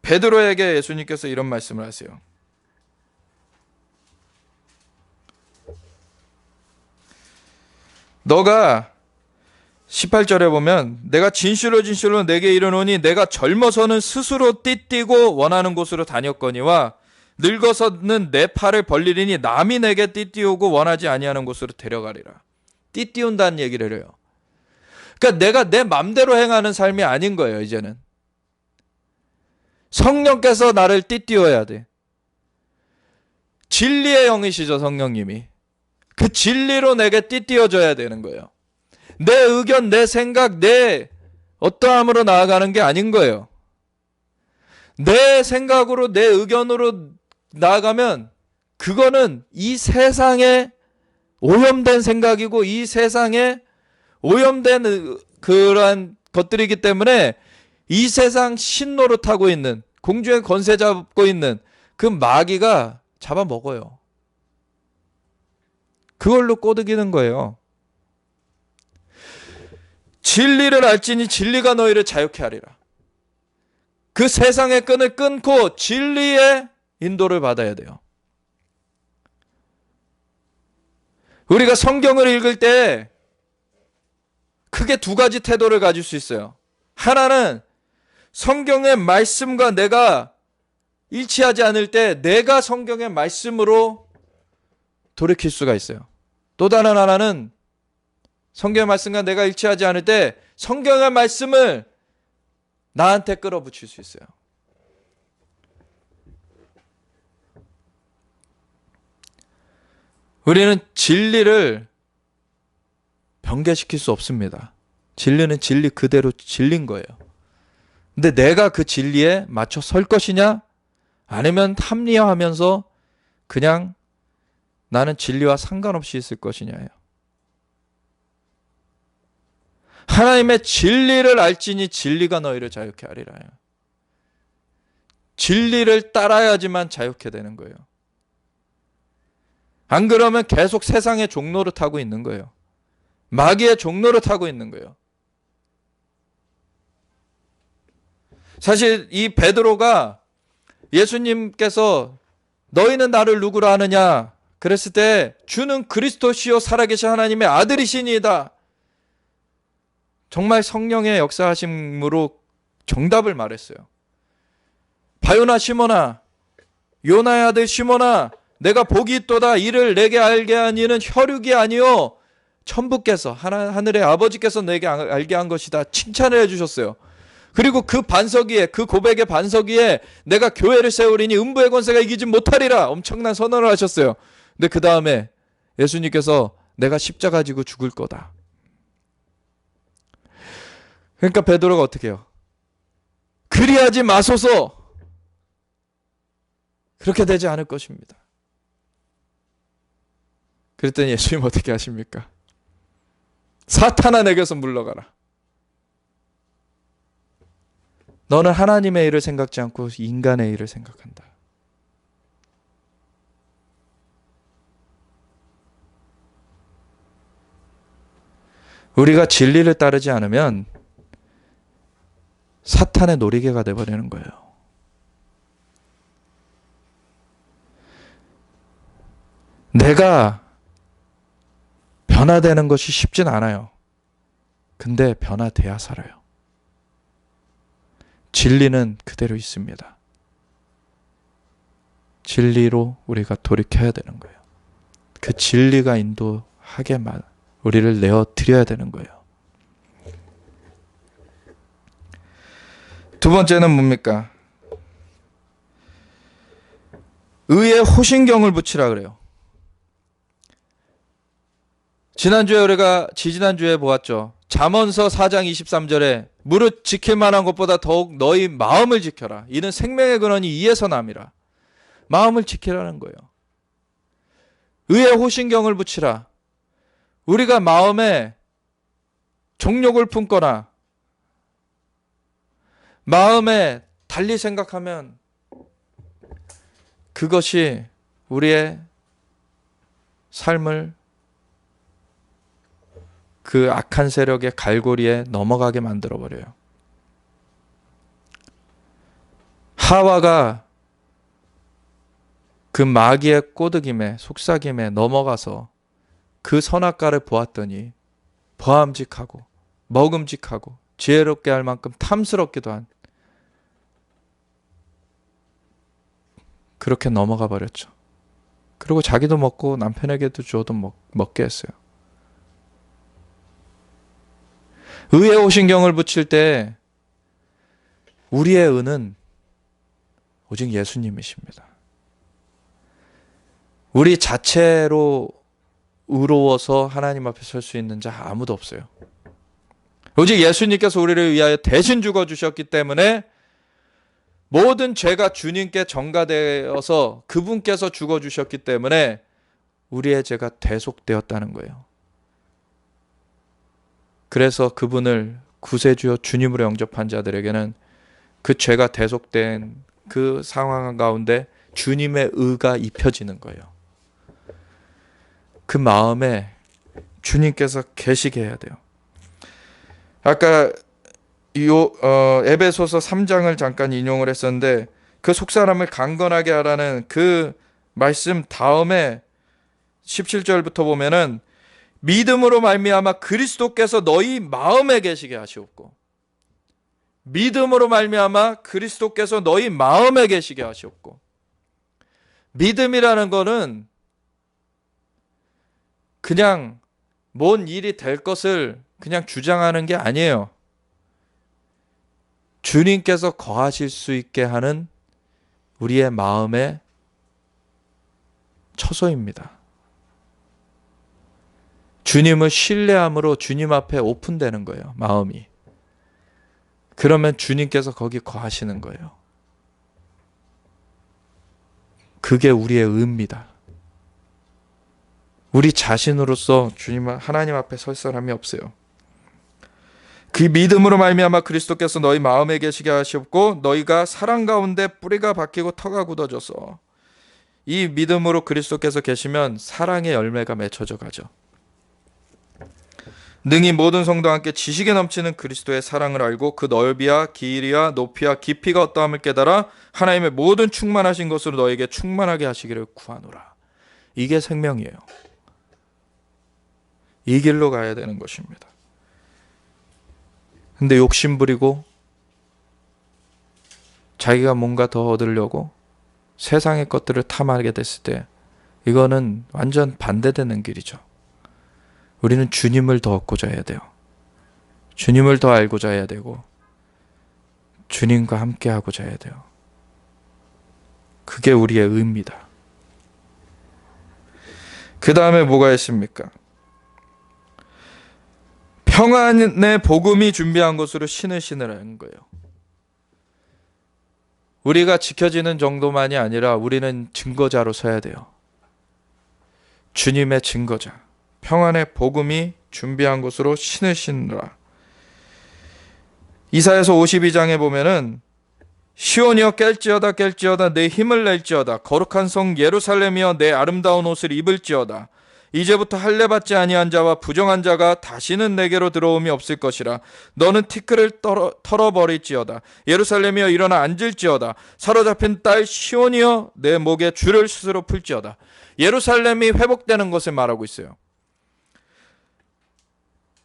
S1: 베드로에게 예수님께서 이런 말씀을 하세요. 너가 18절에 보면 내가 진실로 내게 이르노니 내가 젊어서는 스스로 띠띠고 원하는 곳으로 다녔거니와 늙어서는 내 팔을 벌리리니 남이 내게 띠띠우고 원하지 아니하는 곳으로 데려가리라. 띠띠운다는 얘기를 해요. 그러니까 내가 내 맘대로 행하는 삶이 아닌 거예요. 이제는 성령께서 나를 띠띠워야 돼. 진리의 영이시죠, 성령님이. 그 진리로 내게 띠띠워줘야 되는 거예요. 내 의견, 내 생각, 내 어떠함으로 나아가는 게 아닌 거예요. 내 생각으로, 내 의견으로 나아가면 그거는 이 세상에 오염된 생각이고 이 세상에 오염된 그러한 것들이기 때문에 이 세상 신노릇하고 있는, 공중의 권세 잡고 있는 그 마귀가 잡아먹어요. 그걸로 꼬드기는 거예요. 진리를 알지니 진리가 너희를 자유케 하리라. 그 세상의 끈을 끊고 진리의 인도를 받아야 돼요. 우리가 성경을 읽을 때 크게 두 가지 태도를 가질 수 있어요. 하나는 성경의 말씀과 내가 일치하지 않을 때 내가 성경의 말씀으로 돌이킬 수가 있어요. 또 다른 하나는 성경의 말씀과 내가 일치하지 않을 때 성경의 말씀을 나한테 끌어붙일 수 있어요. 우리는 진리를 변개시킬 수 없습니다. 진리는 진리 그대로 진리인 거예요. 근데 내가 그 진리에 맞춰 설 것이냐? 아니면 합리화하면서 그냥 나는 진리와 상관없이 있을 것이냐예요. 하나님의 진리를 알지니 진리가 너희를 자유케 하리라. 진리를 따라야지만 자유케 되는 거예요. 안 그러면 계속 세상의 종로를 타고 있는 거예요. 마귀의 종로를 타고 있는 거예요. 사실 이 베드로가 예수님께서 너희는 나를 누구로 아느냐 그랬을 때 주는 그리스도시요 살아계신 하나님의 아들이시니이다. 정말 성령의 역사하심으로 정답을 말했어요. 바요나 시몬아, 요나의 아들 시몬아, 내가 복이 있도다. 이를 내게 알게 한 이는 혈육이 아니요 천부께서 하늘의 아버지께서 내게 알게 한 것이다. 칭찬을 해주셨어요. 그리고 그 반석 위에, 그 고백의 반석 위에 내가 교회를 세우리니 음부의 권세가 이기지 못하리라. 엄청난 선언을 하셨어요. 근데 그 다음에 예수님께서 내가 십자가 지고 죽을 거다. 그러니까 베드로가 어떻게 해요? 그리하지 마소서. 그렇게 되지 않을 것입니다. 그랬더니 예수님 어떻게 하십니까? 사탄아 내게서 물러가라. 너는 하나님의 일을 생각지 않고 인간의 일을 생각한다. 우리가 진리를 따르지 않으면 사탄의 놀이개가 되어버리는 거예요. 내가 변화되는 것이 쉽진 않아요. 근데 변화돼야 살아요. 진리는 그대로 있습니다. 진리로 우리가 돌이켜야 되는 거예요. 그 진리가 인도하게만 우리를 내어 드려야 되는 거예요. 두 번째는 뭡니까? 의에 호신경을 붙이라 그래요. 지지난주에 보았죠. 잠언서 4장 23절에 무릇 지킬 만한 것보다 더욱 너희 마음을 지켜라. 이는 생명의 근원이 이에서 남이라. 마음을 지키라는 거예요. 의에 호신경을 붙이라. 우리가 마음에 종욕을 품거나 마음에 달리 생각하면 그것이 우리의 삶을 그 악한 세력의 갈고리에 넘어가게 만들어버려요. 하와가 그 마귀의 꼬드김에 속삭임에 넘어가서 그 선악과를 보았더니 보암직하고 먹음직하고 지혜롭게 할 만큼 탐스럽기도 한 그렇게 넘어가 버렸죠. 그리고 자기도 먹고 남편에게도 주어도 먹게 했어요. 의에 호신경을 붙일 때 우리의 의는 오직 예수님이십니다. 우리 자체로 의로워서 하나님 앞에 설 수 있는 자 아무도 없어요. 오직 예수님께서 우리를 위하여 대신 죽어주셨기 때문에 모든 죄가 주님께 전가되어서 그분께서 죽어주셨기 때문에 우리의 죄가 대속되었다는 거예요. 그래서 그분을 구세주여 주님으로 영접한 자들에게는 그 죄가 대속된 그 상황 가운데 주님의 의가 입혀지는 거예요. 그 마음에 주님께서 계시게 해야 돼요. 아까 에베소서 3장을 잠깐 인용을 했었는데 그 속사람을 강건하게 하라는 그 말씀 다음에 17절부터 보면은 믿음으로 말미암아 그리스도께서 너희 마음에 계시게 하시옵고 믿음으로 말미암아 그리스도께서 너희 마음에 계시게 하시옵고 믿음이라는 거는 그냥 뭔 일이 될 것을 그냥 주장하는 게 아니에요. 주님께서 거하실 수 있게 하는 우리의 마음의 처소입니다. 주님을 신뢰함으로 주님 앞에 오픈되는 거예요. 마음이. 그러면 주님께서 거기 거하시는 거예요. 그게 우리의 의입니다. 우리 자신으로서 하나님 앞에 설 사람이 없어요. 그 믿음으로 말미암아 그리스도께서 너희 마음에 계시게 하시옵고 너희가 사랑 가운데 뿌리가 박히고 터가 굳어져서 이 믿음으로 그리스도께서 계시면 사랑의 열매가 맺혀져 가죠. 능히 모든 성도와 함께 지식에 넘치는 그리스도의 사랑을 알고 그 넓이와 길이와 높이와 깊이가 어떠함을 깨달아 하나님의 모든 충만하신 것으로 너에게 충만하게 하시기를 구하노라. 이게 생명이에요. 이 길로 가야 되는 것입니다. 근데 욕심 부리고 자기가 뭔가 더 얻으려고 세상의 것들을 탐하게 됐을 때 이거는 완전 반대되는 길이죠. 우리는 주님을 더 얻고자 해야 돼요. 주님을 더 알고자 해야 되고 주님과 함께 하고자 해야 돼요. 그게 우리의 의입니다. 그 다음에 뭐가 있습니까? 평안의 복음이 준비한 것으로 신을 신으라는 거예요. 우리가 지켜지는 정도만이 아니라 우리는 증거자로 서야 돼요. 주님의 증거자. 평안의 복음이 준비한 것으로 신을 신으라. 이사야서 52장에 보면은 시온이여 깰지어다 내 힘을 낼지어다 거룩한 성 예루살렘이여 내 아름다운 옷을 입을지어다 이제부터 할례 받지 아니한 자와 부정한 자가 다시는 내게로 들어옴이 없을 것이라. 너는 티끌을 털어버릴지어다. 예루살렘이여 일어나 앉을지어다. 사로잡힌 딸 시온이여 내 목에 줄을 스스로 풀지어다. 예루살렘이 회복되는 것을 말하고 있어요.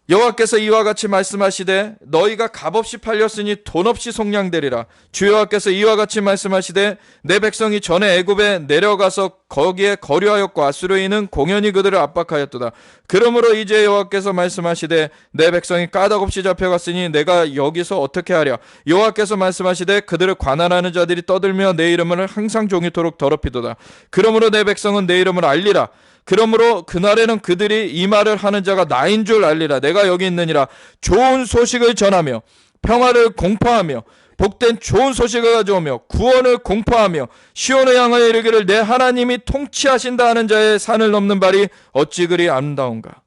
S1: 여호와께서 이와 같이 말씀하시되 너희가 값없이 팔렸으니 돈 없이 속량되리라. 주 여호와께서 이와 같이 말씀하시되 내 백성이 전에 애굽에 내려가서 거기에 거류하였고 아수르인은 공연히 그들을 압박하였도다. 그러므로 이제 여호와께서 말씀하시되 내 백성이 까닭없이 잡혀갔으니 내가 여기서 어떻게 하랴. 여호와께서 말씀하시되 그들을 관할하는 자들이 떠들며 내 이름을 항상 종이토록 더럽히도다. 그러므로 내 백성은 내 이름을 알리라. 그러므로 그날에는 그들이 이 말을 하는 자가 나인 줄 알리라. 내가 여기 있느니라. 좋은 소식을 전하며 평화를 공포하며 복된 좋은 소식을 가져오며 구원을 공포하며 시온을 향하여 이르기를 내 하나님이 통치하신다 하는 자의 산을 넘는 발이 어찌 그리 아름다운가.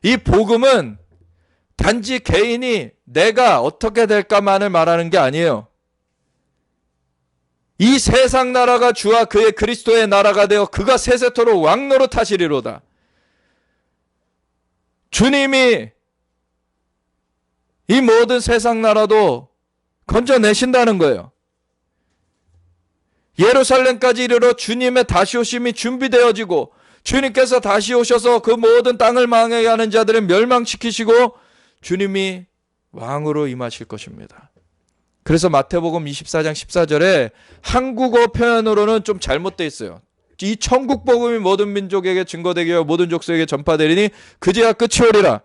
S1: 이 복음은 단지 개인이 내가 어떻게 될까만을 말하는 게 아니에요. 이 세상 나라가 주와 그의 그리스도의 나라가 되어 그가 세세토록 왕노릇 하시리로다. 주님이 이 모든 세상 나라도 건져내신다는 거예요. 예루살렘까지 이르러 주님의 다시 오심이 준비되어지고 주님께서 다시 오셔서 그 모든 땅을 망하게 하는 자들을 멸망시키시고 주님이 왕으로 임하실 것입니다. 그래서 마태복음 24장 14절에 한국어 표현으로는 좀 잘못되어 있어요. 이 천국 복음이 모든 민족에게 증거되게 하여 모든 족속에게 전파되리니 그제야 끝이 오리라.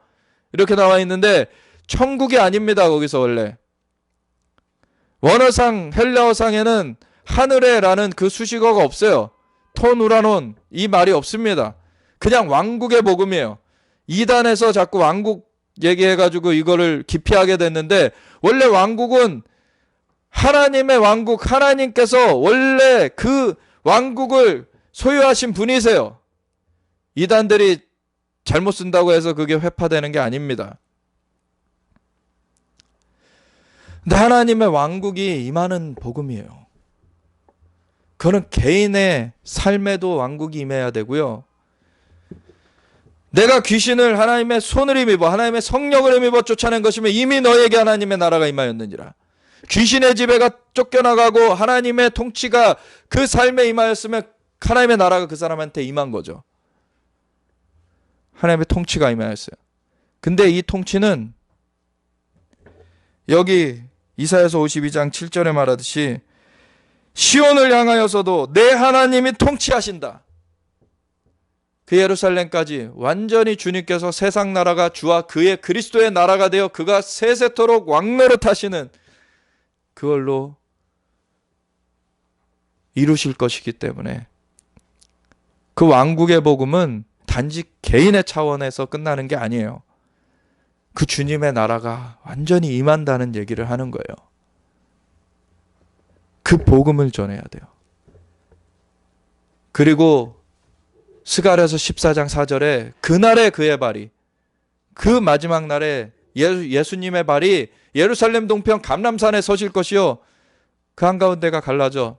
S1: 이렇게 나와 있는데 천국이 아닙니다. 거기서 원래. 원어상 헬라어상에는 하늘에라는 그 수식어가 없어요. 토누라논 이 말이 없습니다. 그냥 왕국의 복음이에요. 이단에서 자꾸 왕국 얘기해가지고 이거를 기피하게 됐는데 원래 왕국은 하나님의 왕국, 하나님께서 원래 그 왕국을 소유하신 분이세요. 이단들이 잘못 쓴다고 해서 그게 회파되는 게 아닙니다. 근데 하나님의 왕국이 임하는 복음이에요. 그거는 개인의 삶에도 왕국이 임해야 되고요. 내가 귀신을 하나님의 손을 힘입어 하나님의 성령을 힘입어 쫓아낸 것이면 이미 너에게 하나님의 나라가 임하였느니라. 귀신의 지배가 쫓겨나가고 하나님의 통치가 그 삶에 임하였으면 하나님의 나라가 그 사람한테 임한 거죠. 하나님의 통치가 임하였어요. 근데 이 통치는 여기 이사야서 52장 7절에 말하듯이 시온을 향하여서도 내 하나님이 통치하신다. 그 예루살렘까지 완전히 주님께서 세상 나라가 주와 그의 그리스도의 나라가 되어 그가 세세토록 왕노릇 하시는 그걸로 이루실 것이기 때문에 그 왕국의 복음은 단지 개인의 차원에서 끝나는 게 아니에요. 그 주님의 나라가 완전히 임한다는 얘기를 하는 거예요. 그 복음을 전해야 돼요. 그리고 스가랴서 14장 4절에 그날에 그의 발이 그 마지막 날에 예수님의 발이 예루살렘 동편 감람산에 서실 것이요 그 한가운데가 갈라져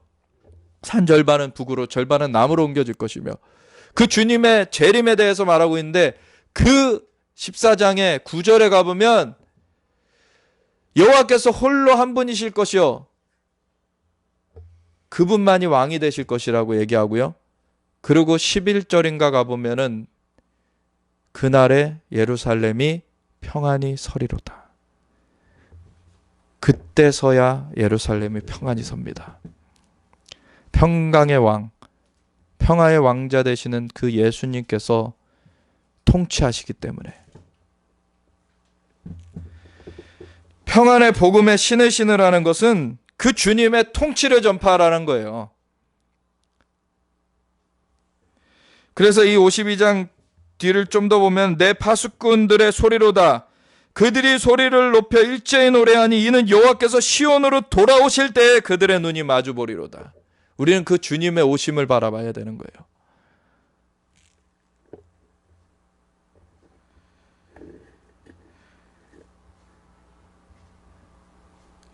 S1: 산 절반은 북으로 절반은 남으로 옮겨질 것이며 그 주님의 재림에 대해서 말하고 있는데 그 14장의 9절에 가보면 여호와께서 홀로 한 분이실 것이요 그분만이 왕이 되실 것이라고 얘기하고요. 그리고 11절인가 가보면은 그날에 예루살렘이 평안히 서리로다. 그때서야 예루살렘이 평안히 섭니다. 평강의 왕, 평화의 왕자 되시는 그 예수님께서 통치하시기 때문에 평안의 복음에 신을 신으라는 것은 그 주님의 통치를 전파하라는 거예요. 그래서 이 52장 뒤를 좀 더 보면 내 파수꾼들의 소리로다. 그들이 소리를 높여 일제히 노래하니 이는 여호와께서 시온으로 돌아오실 때에 그들의 눈이 마주 보리로다. 우리는 그 주님의 오심을 바라봐야 되는 거예요.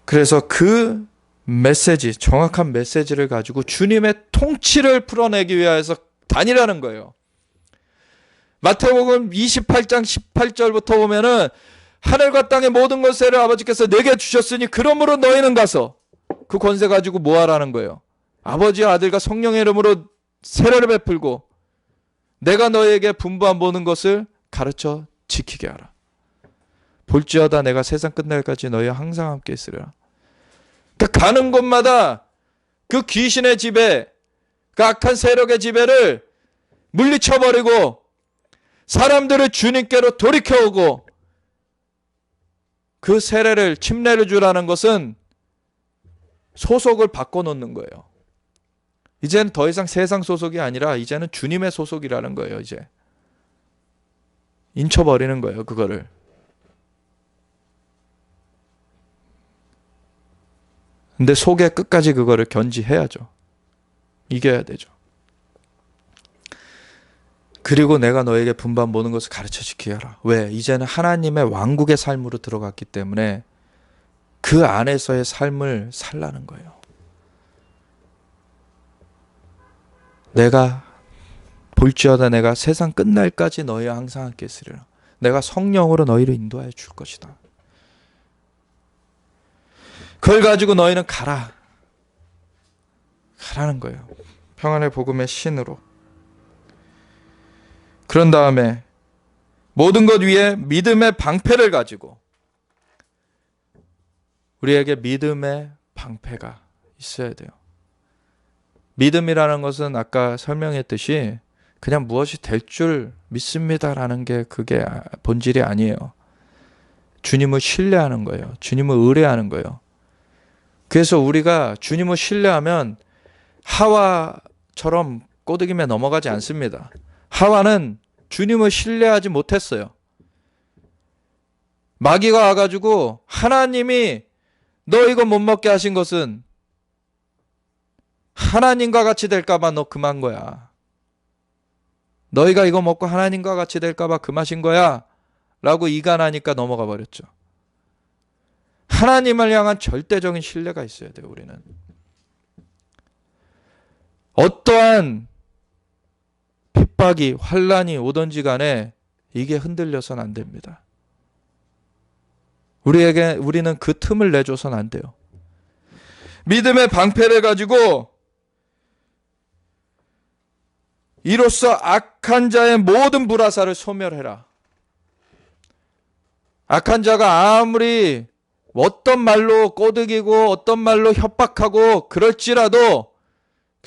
S1: 그래서 그 메시지, 정확한 메시지를 가지고 주님의 통치를 풀어내기 위해서 다니라는 거예요. 마태복음 28장 18절부터 보면은 하늘과 땅의 모든 권세를 아버지께서 내게 주셨으니 그러므로 너희는 가서 그 권세 가지고 뭐 하라는 거예요. 아버지와 아들과 성령의 이름으로 세례를 베풀고 내가 너희에게 분부한 모든 것을 가르쳐 지키게 하라. 볼지어다 내가 세상 끝날까지 너희와 항상 함께 있으리라. 그러니까 가는 곳마다 그 귀신의 지배, 그 악한 세력의 지배를 물리쳐버리고 사람들을 주님께로 돌이켜오고 그 세례를 침례를 주라는 것은 소속을 바꿔놓는 거예요. 이제는 더 이상 세상 소속이 아니라 이제는 주님의 소속이라는 거예요. 이제 인쳐버리는 거예요. 그거를. 근데 속에 끝까지 그거를 견지해야죠. 이겨야 되죠. 그리고 내가 너에게 분반 모든 것을 가르쳐 지키게 하라. 왜? 이제는 하나님의 왕국의 삶으로 들어갔기 때문에 그 안에서의 삶을 살라는 거예요. 내가 볼지어다 내가 세상 끝날까지 너희와 항상 함께 있으리라. 내가 성령으로 너희를 인도하여 줄 것이다. 그걸 가지고 너희는 가라. 가라는 거예요. 평안의 복음의 신으로. 그런 다음에 모든 것 위에 믿음의 방패를 가지고 우리에게 믿음의 방패가 있어야 돼요. 믿음이라는 것은 아까 설명했듯이 그냥 무엇이 될 줄 믿습니다라는 게 그게 본질이 아니에요. 주님을 신뢰하는 거예요. 주님을 의뢰하는 거예요. 그래서 우리가 주님을 신뢰하면 하와처럼 꼬드김에 넘어가지 않습니다. 하와는 주님을 신뢰하지 못했어요. 마귀가 와가지고 하나님이 너 이거 못 먹게 하신 것은 하나님과 같이 될까봐 너 금한 거야. 너희가 이거 먹고 하나님과 같이 될까봐 금하신 거야. 라고 이간하니까 넘어가 버렸죠. 하나님을 향한 절대적인 신뢰가 있어야 돼요. 우리는. 어떠한 핍박이 환난이 오든지 간에 이게 흔들려서는 안 됩니다. 우리는 그 틈을 내줘서는 안 돼요. 믿음의 방패를 가지고 이로써 악한 자의 모든 불화살을 소멸해라. 악한 자가 아무리 어떤 말로 꼬드기고 어떤 말로 협박하고 그럴지라도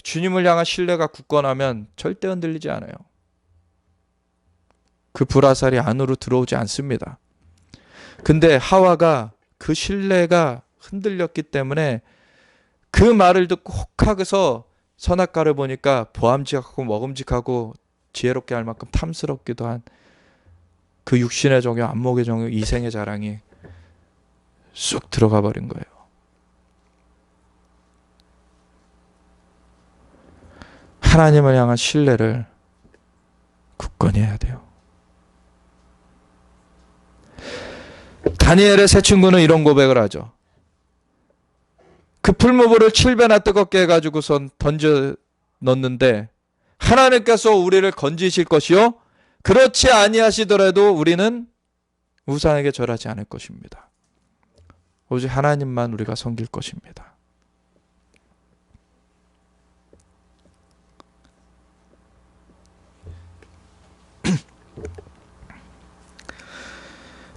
S1: 주님을 향한 신뢰가 굳건하면 절대 흔들리지 않아요. 그 불화살이 안으로 들어오지 않습니다. 근데 하와가 그 신뢰가 흔들렸기 때문에 그 말을 듣고 혹하고서 선악과를 보니까 보암직하고 먹음직하고 지혜롭게 할 만큼 탐스럽기도 한 그 육신의 정욕, 안목의 정욕, 이생의 자랑이 쑥 들어가 버린 거예요. 하나님을 향한 신뢰를 굳건히 해야 돼요. 다니엘의 세 친구는 이런 고백을 하죠. 그 풀무불을 7배나 뜨겁게 해가지고선 던져 넣는데 하나님께서 우리를 건지실 것이요 그렇지 아니하시더라도 우리는 우상에게 절하지 않을 것입니다. 오직 하나님만 우리가 섬길 것입니다.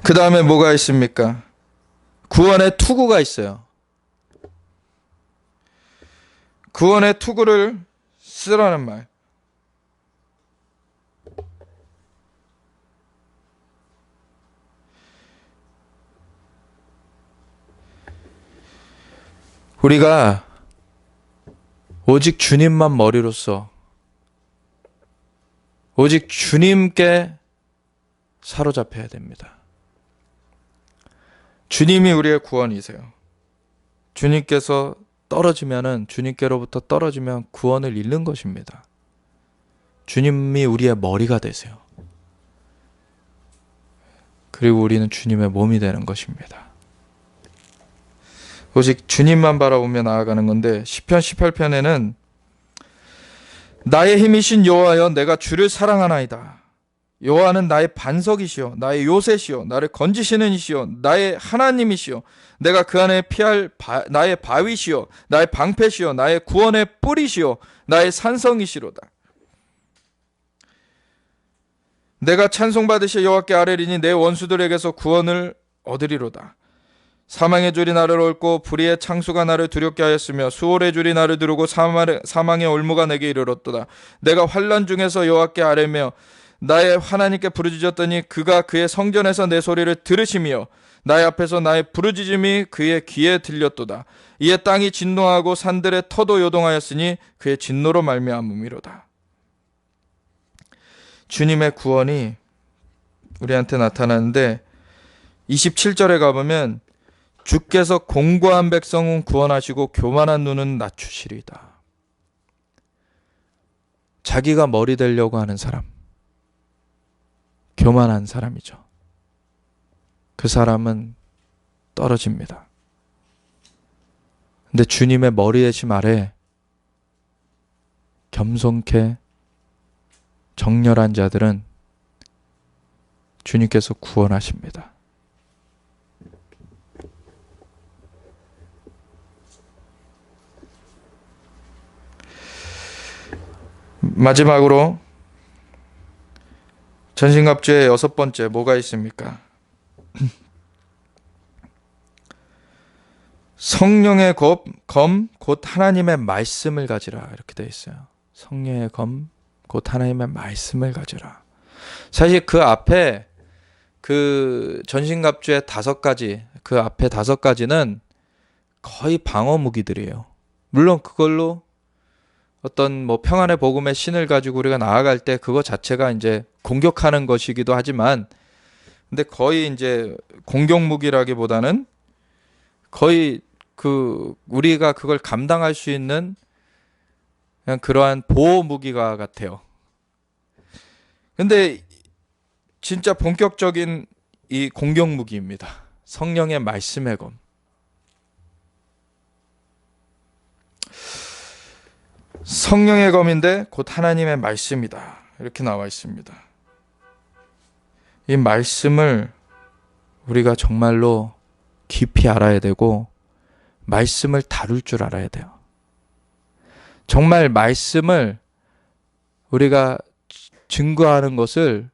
S1: 그 다음에 뭐가 있습니까? 구원의 투구가 있어요. 구원의 투구를 쓰라는 말. 우리가 오직 주님만 머리로서 오직 주님께 사로잡혀야 됩니다. 주님이 우리의 구원이세요. 주님께서 주님께로부터 떨어지면 구원을 잃는 것입니다. 주님이 우리의 머리가 되세요. 그리고 우리는 주님의 몸이 되는 것입니다. 오직 주님만 바라보며 나아가는 건데 시편 18편에는 나의 힘이신 여호와여 내가 주를 사랑하나이다. 여호와는 나의 반석이시요 나의 요새시요 나를 건지시는 이시요 나의 하나님이시요 내가 그 안에 피할 나의 바위시요 나의 방패시요 나의 구원의 뿌리시요 나의 산성이시로다. 내가 찬송받으실 여호와께 아뢰리니 내 원수들에게서 구원을 얻으리로다. 사망의 줄이 나를 얽고 불의의 창수가 나를 두렵게 하였으며 수월의 줄이 나를 두르고 사망의 올무가 내게 이르렀도다. 내가 환난 중에서 여호와께 아뢰며 나의 하나님께 부르짖었더니 그가 그의 성전에서 내 소리를 들으시며 나의 앞에서 나의 부르짖음이 그의 귀에 들렸도다. 이에 땅이 진동하고 산들의 터도 요동하였으니 그의 진노로 말미암음이로다. 주님의 구원이 우리한테 나타나는데 27절에 가보면 주께서 공고한 백성은 구원하시고 교만한 눈은 낮추시리이다. 자기가 머리 되려고 하는 사람, 교만한 사람이죠. 그 사람은 떨어집니다. 근데 주님의 머리 되심 아래 겸손케 정렬한 자들은 주님께서 구원하십니다. 마지막으로 전신갑주의 6번째 뭐가 있습니까? 성령의 검 곧 하나님의 말씀을 가지라 이렇게 되어 있어요. 성령의 검 곧 하나님의 말씀을 가지라. 사실 그 앞에 그 전신갑주의 5가지, 그 앞에 5가지는 거의 방어 무기들이에요. 물론 그걸로 어떤 뭐 평안의 복음의 신을 가지고 우리가 나아갈 때 그거 자체가 이제 공격하는 것이기도 하지만, 근데 거의 이제 공격 무기라기보다는 거의 그 우리가 그걸 감당할 수 있는 그냥 그러한 보호 무기가 같아요. 근데 진짜 본격적인 이 공격 무기입니다. 성령의 말씀의 검. 성령의 검인데 곧 하나님의 말씀이다. 이렇게 나와 있습니다. 이 말씀을 우리가 정말로 깊이 알아야 되고 말씀을 다룰 줄 알아야 돼요. 정말 말씀을 우리가 증거하는 것을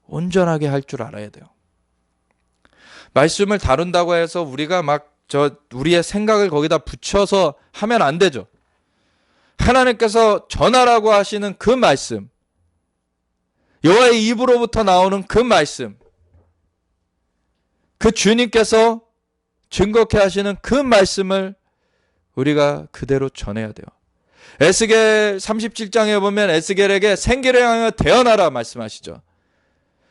S1: 온전하게 할 줄 알아야 돼요. 말씀을 다룬다고 해서 우리가 우리의 생각을 거기다 붙여서 하면 안 되죠. 하나님께서 전하라고 하시는 그 말씀, 여호와의 입으로부터 나오는 그 말씀, 그 주님께서 증거케 하시는 그 말씀을 우리가 그대로 전해야 돼요. 에스겔 37장에 보면 에스겔에게 생기를 향하여 대언하라 말씀하시죠.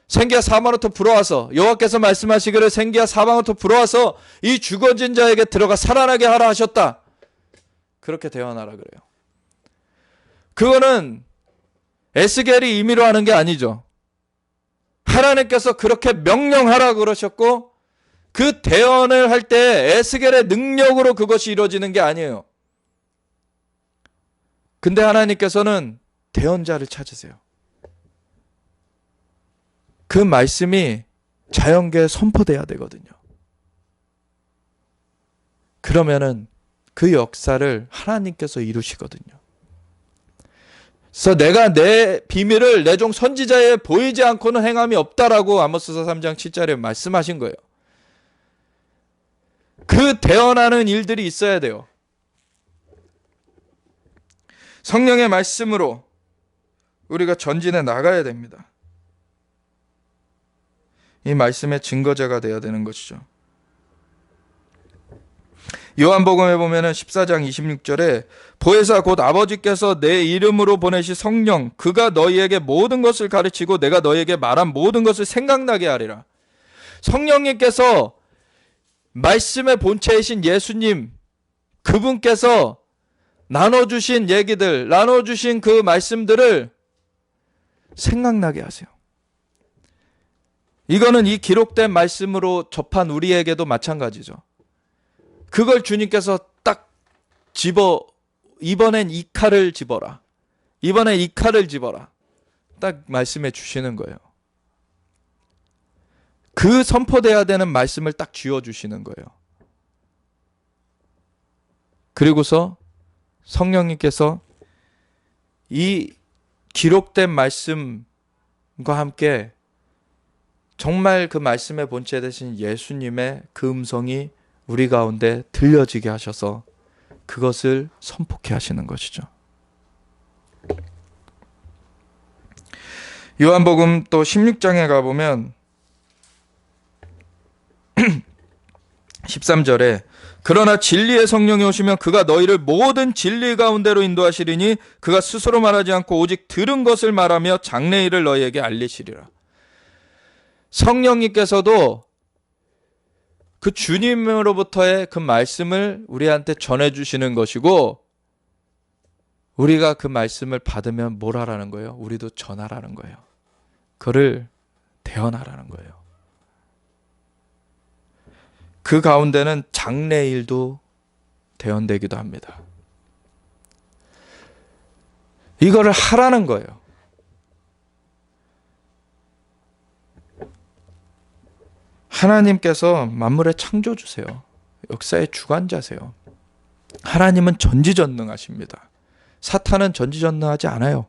S1: 생기야 사방으로부터 불어와서, 여호와께서 말씀하시기를 생기야 사방으로부터 불어와서 이 죽어진 자에게 들어가 살아나게 하라 하셨다. 그렇게 대언하라 그래요. 그거는 에스겔이 임의로 하는 게 아니죠. 하나님께서 그렇게 명령하라 그러셨고 그 대언을 할 때 에스겔의 능력으로 그것이 이루어지는 게 아니에요. 근데 하나님께서는 대언자를 찾으세요. 그 말씀이 자연계에 선포돼야 되거든요. 그러면은 그 역사를 하나님께서 이루시거든요. 그래서 내가 내 비밀을 내 종 선지자에 보이지 않고는 행함이 없다라고 아모스서 3장 7절에 말씀하신 거예요. 그 대언하는 일들이 있어야 돼요. 성령의 말씀으로 우리가 전진해 나가야 됩니다. 이 말씀의 증거자가 되어야 되는 것이죠. 요한복음에 보면은 14장 26절에 보혜사 곧 아버지께서 내 이름으로 보내신 성령 그가 너희에게 모든 것을 가르치고 내가 너희에게 말한 모든 것을 생각나게 하리라. 성령님께서 말씀의 본체이신 예수님 그분께서 나눠주신 얘기들, 나눠주신 그 말씀들을 생각나게 하세요. 이거는 이 기록된 말씀으로 접한 우리에게도 마찬가지죠. 그걸 주님께서 딱 이번엔 이 칼을 집어라. 이번엔 이 칼을 집어라. 딱 말씀해 주시는 거예요. 그 선포돼야 되는 말씀을 딱 쥐어주시는 거예요. 그리고서 성령님께서 이 기록된 말씀을 함께 정말 그 말씀의 본체 되신 예수님의 그 음성이 우리 가운데 들려지게 하셔서 그것을 선포케 하시는 것이죠. 요한복음 또 16장에 가보면 13절에 그러나 진리의 성령이 오시면 그가 너희를 모든 진리 가운데로 인도하시리니 그가 스스로 말하지 않고 오직 들은 것을 말하며 장래일을 너희에게 알리시리라. 성령님께서도 그 주님으로부터의 그 말씀을 우리한테 전해주시는 것이고, 우리가 그 말씀을 받으면 뭘 하라는 거예요? 우리도 전하라는 거예요. 그를 대언하라는 거예요. 그 가운데는 장래일도 대언되기도 합니다. 이거를 하라는 거예요. 하나님께서 만물의 창조주세요. 역사의 주관자세요. 하나님은 전지전능하십니다. 사탄은 전지전능하지 않아요.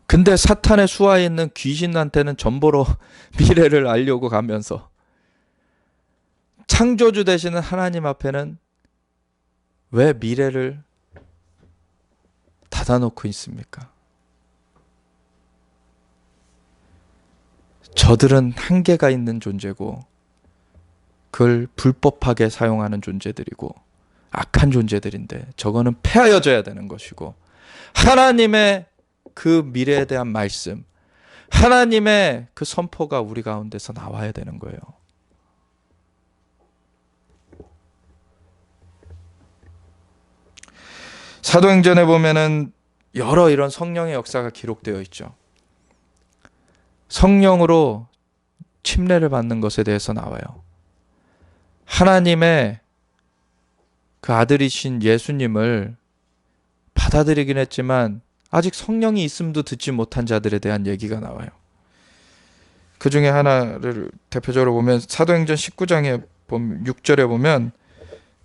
S1: 근데 사탄의 수하에 있는 귀신한테는 전보로 미래를 알려고 가면서 창조주 되시는 하나님 앞에는 왜 미래를 닫아놓고 있습니까? 저들은 한계가 있는 존재고 그걸 불법하게 사용하는 존재들이고 악한 존재들인데 저거는 폐하여져야 되는 것이고, 하나님의 그 미래에 대한 말씀, 하나님의 그 선포가 우리 가운데서 나와야 되는 거예요. 사도행전에 보면은 여러 이런 성령의 역사가 기록되어 있죠. 성령으로 침례를 받는 것에 대해서 나와요. 하나님의 그 아들이신 예수님을 받아들이긴 했지만 아직 성령이 있음도 듣지 못한 자들에 대한 얘기가 나와요. 그 중에 하나를 대표적으로 보면 사도행전 19장에 보면 6절에 보면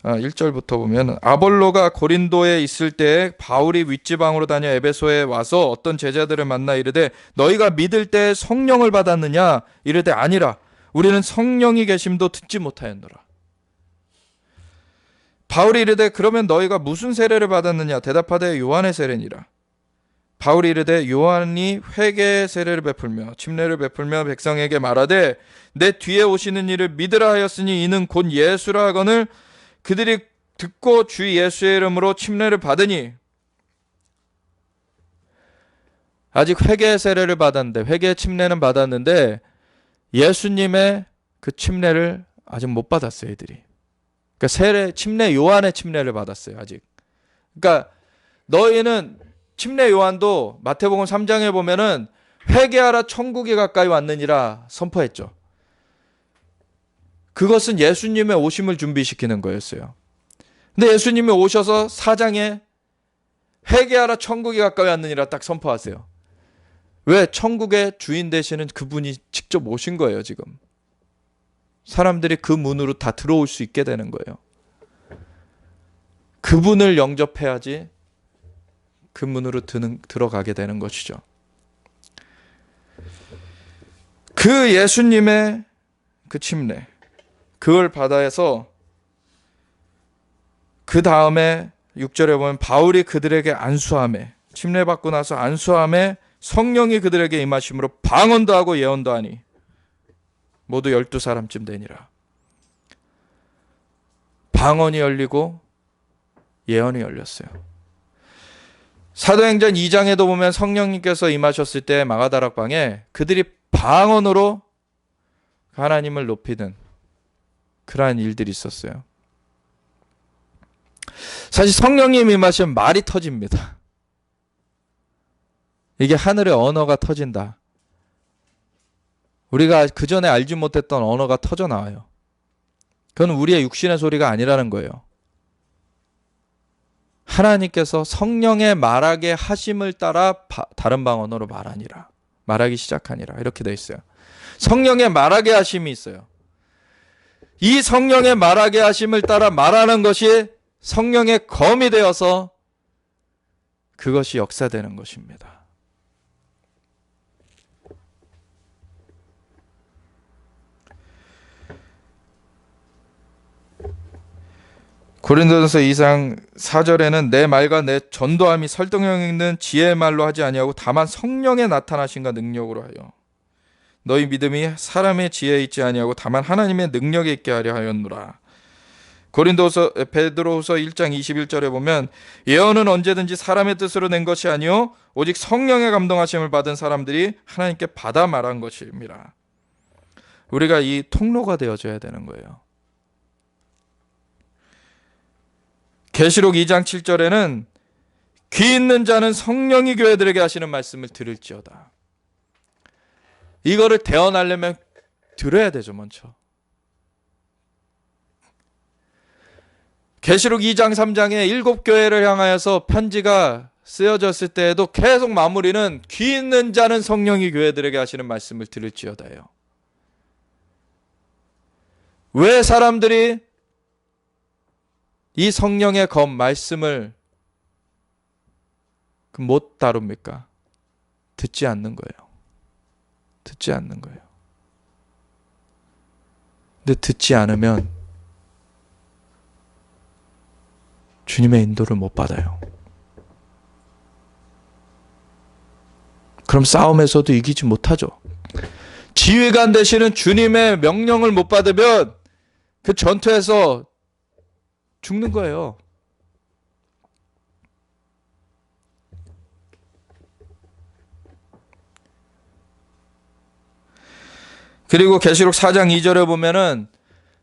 S1: 1절부터 보면 아볼로가 고린도에 있을 때 바울이 윗지방으로 다녀 에베소에 와서 어떤 제자들을 만나 이르되 너희가 믿을 때 성령을 받았느냐? 이르되 아니라 우리는 성령이 계심도 듣지 못하였노라. 바울이 이르되 그러면 너희가 무슨 세례를 받았느냐? 대답하되 요한의 세례니라. 바울이 이르되 요한이 회개의 세례를 베풀며 침례를 베풀며 백성에게 말하되 내 뒤에 오시는 이를 믿으라 하였으니 이는 곧 예수라 하거늘 그들이 듣고 주 예수의 이름으로 침례를 받으니, 아직 회개의 세례를 받았는데, 회개의 침례는 받았는데 예수님의 그 침례를 아직 못 받았어요. 이들이. 그러니까 침례 요한의 침례를 받았어요. 아직. 그러니까 너희는 침례 요한도 마태복음 3장에 보면은 회개하라 천국이 가까이 왔느니라 선포했죠. 그것은 예수님의 오심을 준비시키는 거였어요. 근데 예수님이 오셔서 4장에 회개하라 천국이 가까이 왔느니라 딱 선포하세요. 왜? 천국의 주인 되시는 그분이 직접 오신 거예요. 지금 사람들이 그 문으로 다 들어올 수 있게 되는 거예요. 그분을 영접해야지 그 문으로 들어가게 되는 것이죠. 그 예수님의 그 침례, 그걸 받아서 그 다음에 6절에 보면 바울이 그들에게 안수하매, 침례 받고 나서 안수하매 성령이 그들에게 임하심으로 방언도 하고 예언도 하니 모두 12사람쯤 되니라. 방언이 열리고 예언이 열렸어요. 사도행전 2장에도 보면 성령님께서 임하셨을 때 마가다락방에 그들이 방언으로 하나님을 높이는 그러한 일들이 있었어요. 사실 성령님 임하시면 말이 터집니다. 이게 하늘의 언어가 터진다. 우리가 그전에 알지 못했던 언어가 터져 나와요. 그건 우리의 육신의 소리가 아니라는 거예요. 하나님께서 성령의 말하게 하심을 따라 다른 방언으로 말하기 시작하니라. 이렇게 돼 있어요. 성령의 말하게 하심이 있어요. 이 성령의 말하게 하심을 따라 말하는 것이 성령의 검이 되어서 그것이 역사되는 것입니다. 고린도전서 2장 4절에는 내 말과 내 전도함이 설득력 있는 지혜의 말로 하지 아니하고 다만 성령의 나타나심과 능력으로 하여 너희 믿음이 사람의 지혜에 있지 아니하고 다만 하나님의 능력에 있게 하려 하였노라. 베드로후서 1장 21절에 보면 예언은 언제든지 사람의 뜻으로 낸 것이 아니요 오직 성령의 감동하심을 받은 사람들이 하나님께 받아 말한 것입니다. 우리가 이 통로가 되어줘야 되는 거예요. 계시록 2장 7절에는 귀 있는 자는 성령이 교회들에게 하시는 말씀을 들을지어다. 이거를 대언하려면 들어야 되죠, 먼저. 계시록 2장 3장에 7교회를 향하여서 편지가 쓰여졌을 때에도 계속 마무리는 귀 있는 자는 성령이 교회들에게 하시는 말씀을 들을지어다요. 왜 사람들이 이 성령의 검 말씀을 못 다룹니까? 듣지 않는 거예요. 듣지 않는 거예요. 근데 듣지 않으면 주님의 인도를 못 받아요. 그럼 싸움에서도 이기지 못하죠. 지휘관 되시는 주님의 명령을 못 받으면 그 전투에서 죽는 거예요. 그리고 계시록 4장 2절에 보면은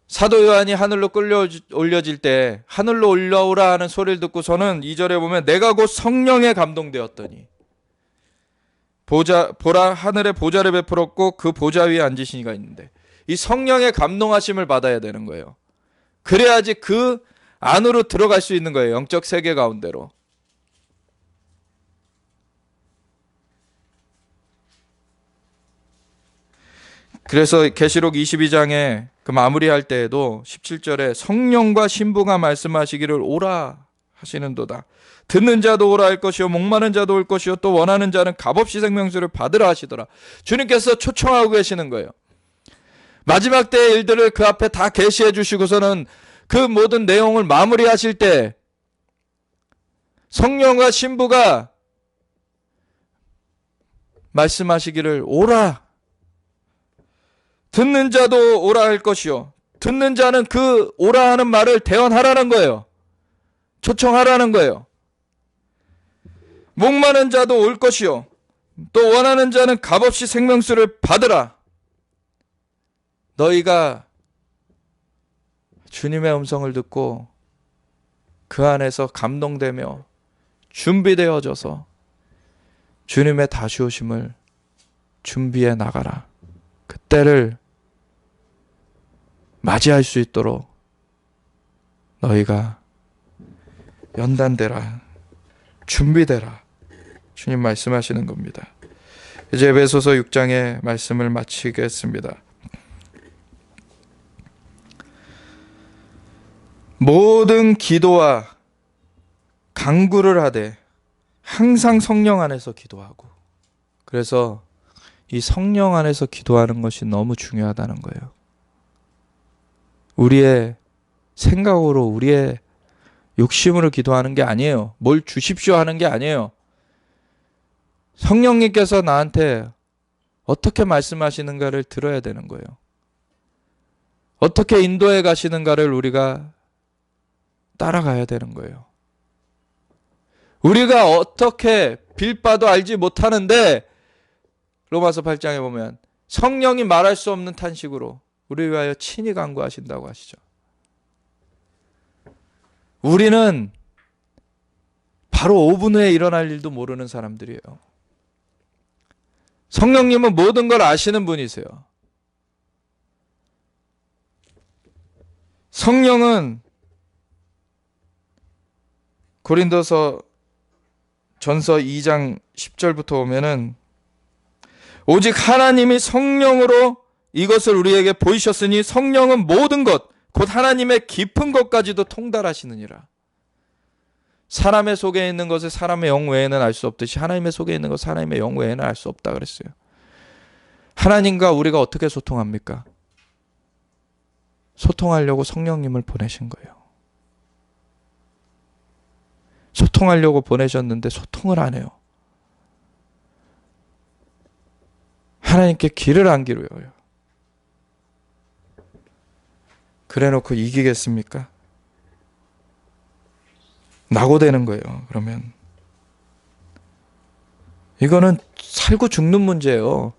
S1: 사도 요한이 하늘로 끌려 올려질 때 하늘로 올라오라 하는 소리를 듣고서는 2절에 보면 내가 곧 성령에 감동되었더니 보라 하늘에 보좌를 베풀었고 그 보좌 위에 앉으신 이가 있는데 이 성령의 감동하심을 받아야 되는 거예요. 그래야지 그 안으로 들어갈 수 있는 거예요. 영적 세계 가운데로. 그래서 계시록 22장에 그 마무리할 때에도 17절에 성령과 신부가 말씀하시기를 오라 하시는도다. 듣는 자도 오라 할 것이요 목마른 자도 올 것이요 또 원하는 자는 값없이 생명수를 받으라 하시더라. 주님께서 초청하고 계시는 거예요. 마지막 때의 일들을 그 앞에 다 계시해 주시고서는 그 모든 내용을 마무리하실 때 성령과 신부가 말씀하시기를 오라. 듣는 자도 오라 할 것이요. 듣는 자는 그 오라 하는 말을 대언하라는 거예요. 초청하라는 거예요. 목마른 자도 올 것이요. 또 원하는 자는 값없이 생명수를 받으라. 너희가 주님의 음성을 듣고 그 안에서 감동되며 준비되어져서 주님의 다시 오심을 준비해 나가라. 그때를 맞이할 수 있도록 너희가 연단되라. 준비되라. 주님 말씀하시는 겁니다. 이제 에베소서 6장의 말씀을 마치겠습니다. 모든 기도와 간구를 하되 항상 성령 안에서 기도하고. 그래서 이 성령 안에서 기도하는 것이 너무 중요하다는 거예요. 우리의 생각으로 우리의 욕심으로 기도하는 게 아니에요. 뭘 주십시오 하는 게 아니에요. 성령님께서 나한테 어떻게 말씀하시는가를 들어야 되는 거예요. 어떻게 인도해 가시는가를 우리가 따라가야 되는 거예요. 우리가 어떻게 빌바도 알지 못하는데 로마서 8장에 보면 성령이 말할 수 없는 탄식으로 우리 위하여 친히 간구하신다고 하시죠. 우리는 바로 5분 후에 일어날 일도 모르는 사람들이에요. 성령님은 모든 걸 아시는 분이세요. 성령은 고린도서 전서 2장 10절부터 보면은 오직 하나님이 성령으로 이것을 우리에게 보이셨으니 성령은 모든 것, 곧 하나님의 깊은 것까지도 통달하시느니라. 사람의 속에 있는 것을 사람의 영 외에는 알 수 없듯이 하나님의 속에 있는 것을 하나님의 영 외에는 알 수 없다 그랬어요. 하나님과 우리가 어떻게 소통합니까? 소통하려고 성령님을 보내신 거예요. 소통하려고 보내셨는데 소통을 안 해요. 하나님께 길을 안 기울여요. 그래 놓고 이기겠습니까? 낙오되는 거예요. 그러면 이거는 살고 죽는 문제예요.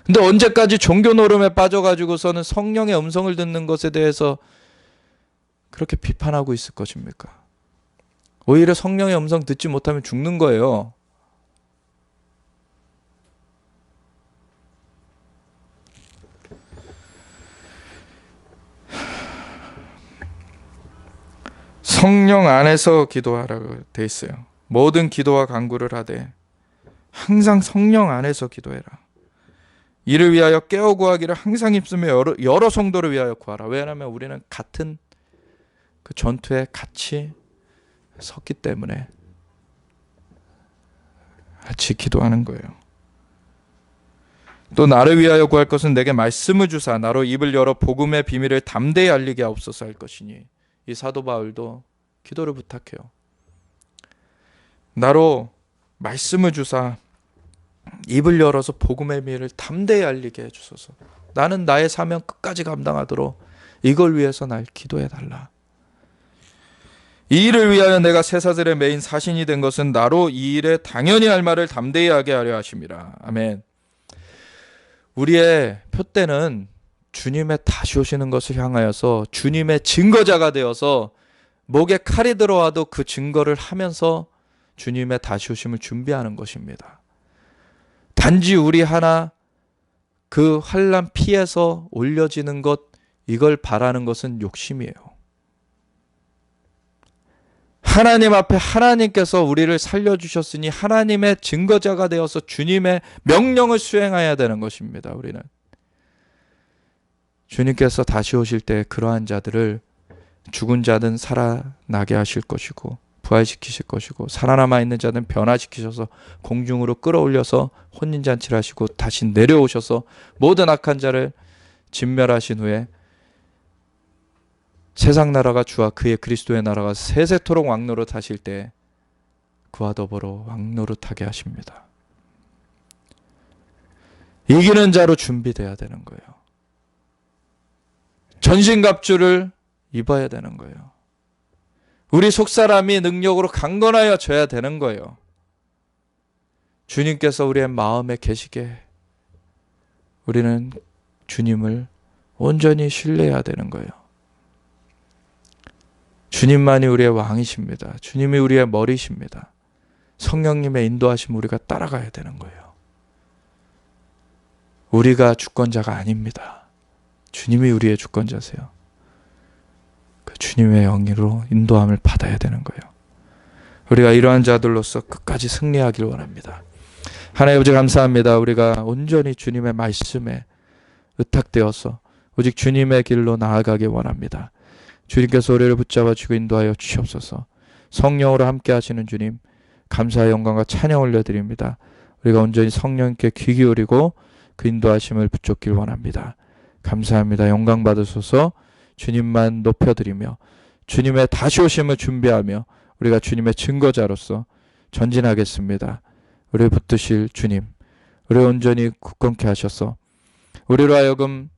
S1: 근데 언제까지 종교 노름에 빠져가지고서는 성령의 음성을 듣는 것에 대해서 그렇게 비판하고 있을 것입니까? 오히려 성령의 음성 듣지 못하면 죽는 거예요. 성령 안에서 기도하라고 돼 있어요. 모든 기도와 간구를 하되 항상 성령 안에서 기도해라. 이를 위하여 깨어 구하기를 항상 힘쓰며 여러 성도를 위하여 구하라. 왜냐하면 우리는 같은 그 전투에 같이 섰기 때문에 같이 기도하는 거예요. 또 나를 위하여 구할 것은 내게 말씀을 주사 나로 입을 열어 복음의 비밀을 담대히 알리게 하옵소서 할 것이니. 이 사도 바울도 기도를 부탁해요. 나로 말씀을 주사 입을 열어서 복음의 비밀을 담대히 알리게 해주소서. 나는 나의 사명 끝까지 감당하도록 이걸 위해서 날 기도해달라. 이 일을 위하여 내가 세사들의 메인 사신이 된 것은 나로 이 일에 당연히 할 말을 담대히 하게 하려 하심이라. 아멘. 우리의 표대는 주님의 다시 오시는 것을 향하여서 주님의 증거자가 되어서 목에 칼이 들어와도 그 증거를 하면서 주님의 다시 오심을 준비하는 것입니다. 단지 우리 하나 그 환난 피해서 올려지는 것, 이걸 바라는 것은 욕심이에요. 하나님 앞에 하나님께서 우리를 살려주셨으니 하나님의 증거자가 되어서 주님의 명령을 수행해야 되는 것입니다. 우리는 주님께서 다시 오실 때 그러한 자들을 죽은 자는 살아나게 하실 것이고 부활시키실 것이고 살아남아 있는 자는 변화시키셔서 공중으로 끌어올려서 혼인잔치를 하시고 다시 내려오셔서 모든 악한 자를 진멸하신 후에 세상 나라가 주와 그의 그리스도의 나라가 세세토록 왕노릇하실 때 그와 더불어 왕노릇하게 하십니다. 이기는 자로 준비돼야 되는 거예요. 전신갑주를 입어야 되는 거예요. 우리 속사람이 능력으로 강건하여 져야 되는 거예요. 주님께서 우리의 마음에 계시게 우리는 주님을 온전히 신뢰해야 되는 거예요. 주님만이 우리의 왕이십니다. 주님이 우리의 머리십니다. 성령님의 인도하심 우리가 따라가야 되는 거예요. 우리가 주권자가 아닙니다. 주님이 우리의 주권자세요. 그 주님의 영으로 인도함을 받아야 되는 거예요. 우리가 이러한 자들로서 끝까지 승리하길 원합니다. 하나님 아버지 감사합니다. 우리가 온전히 주님의 말씀에 의탁되어서 오직 주님의 길로 나아가길 원합니다. 주님께서 우리를 붙잡아 주고 인도하여 주시옵소서. 성령으로 함께 하시는 주님 감사의 영광과 찬양 올려드립니다. 우리가 온전히 성령께 귀 기울이고 그 인도하심을 붙잡길 원합니다. 감사합니다. 영광 받으소서. 주님만 높여드리며 주님의 다시 오심을 준비하며 우리가 주님의 증거자로서 전진하겠습니다. 우리를 붙드실 주님, 우리를 온전히 굳건케 하셔서 우리로 하여금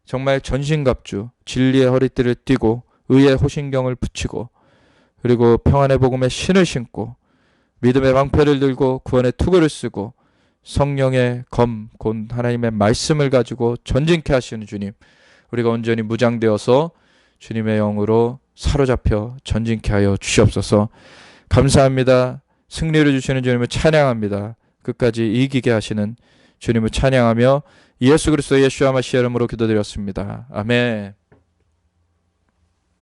S1: 정말 전신갑주 진리의 허리띠를 띠고 의의 호신경을 붙이고 그리고 평안의 복음의 신을 신고 믿음의 방패를 들고 구원의 투구를 쓰고 성령의 검, 곧 하나님의 말씀을 가지고 전진케 하시는 주님, 우리가 온전히 무장되어서 주님의 영으로 사로잡혀 전진케 하여 주시옵소서. 감사합니다. 승리를 주시는 주님을 찬양합니다. 끝까지 이기게 하시는 주님을 찬양하며 예수 그리스도의 예수와 마시아 이름으로 기도드렸습니다. 아멘.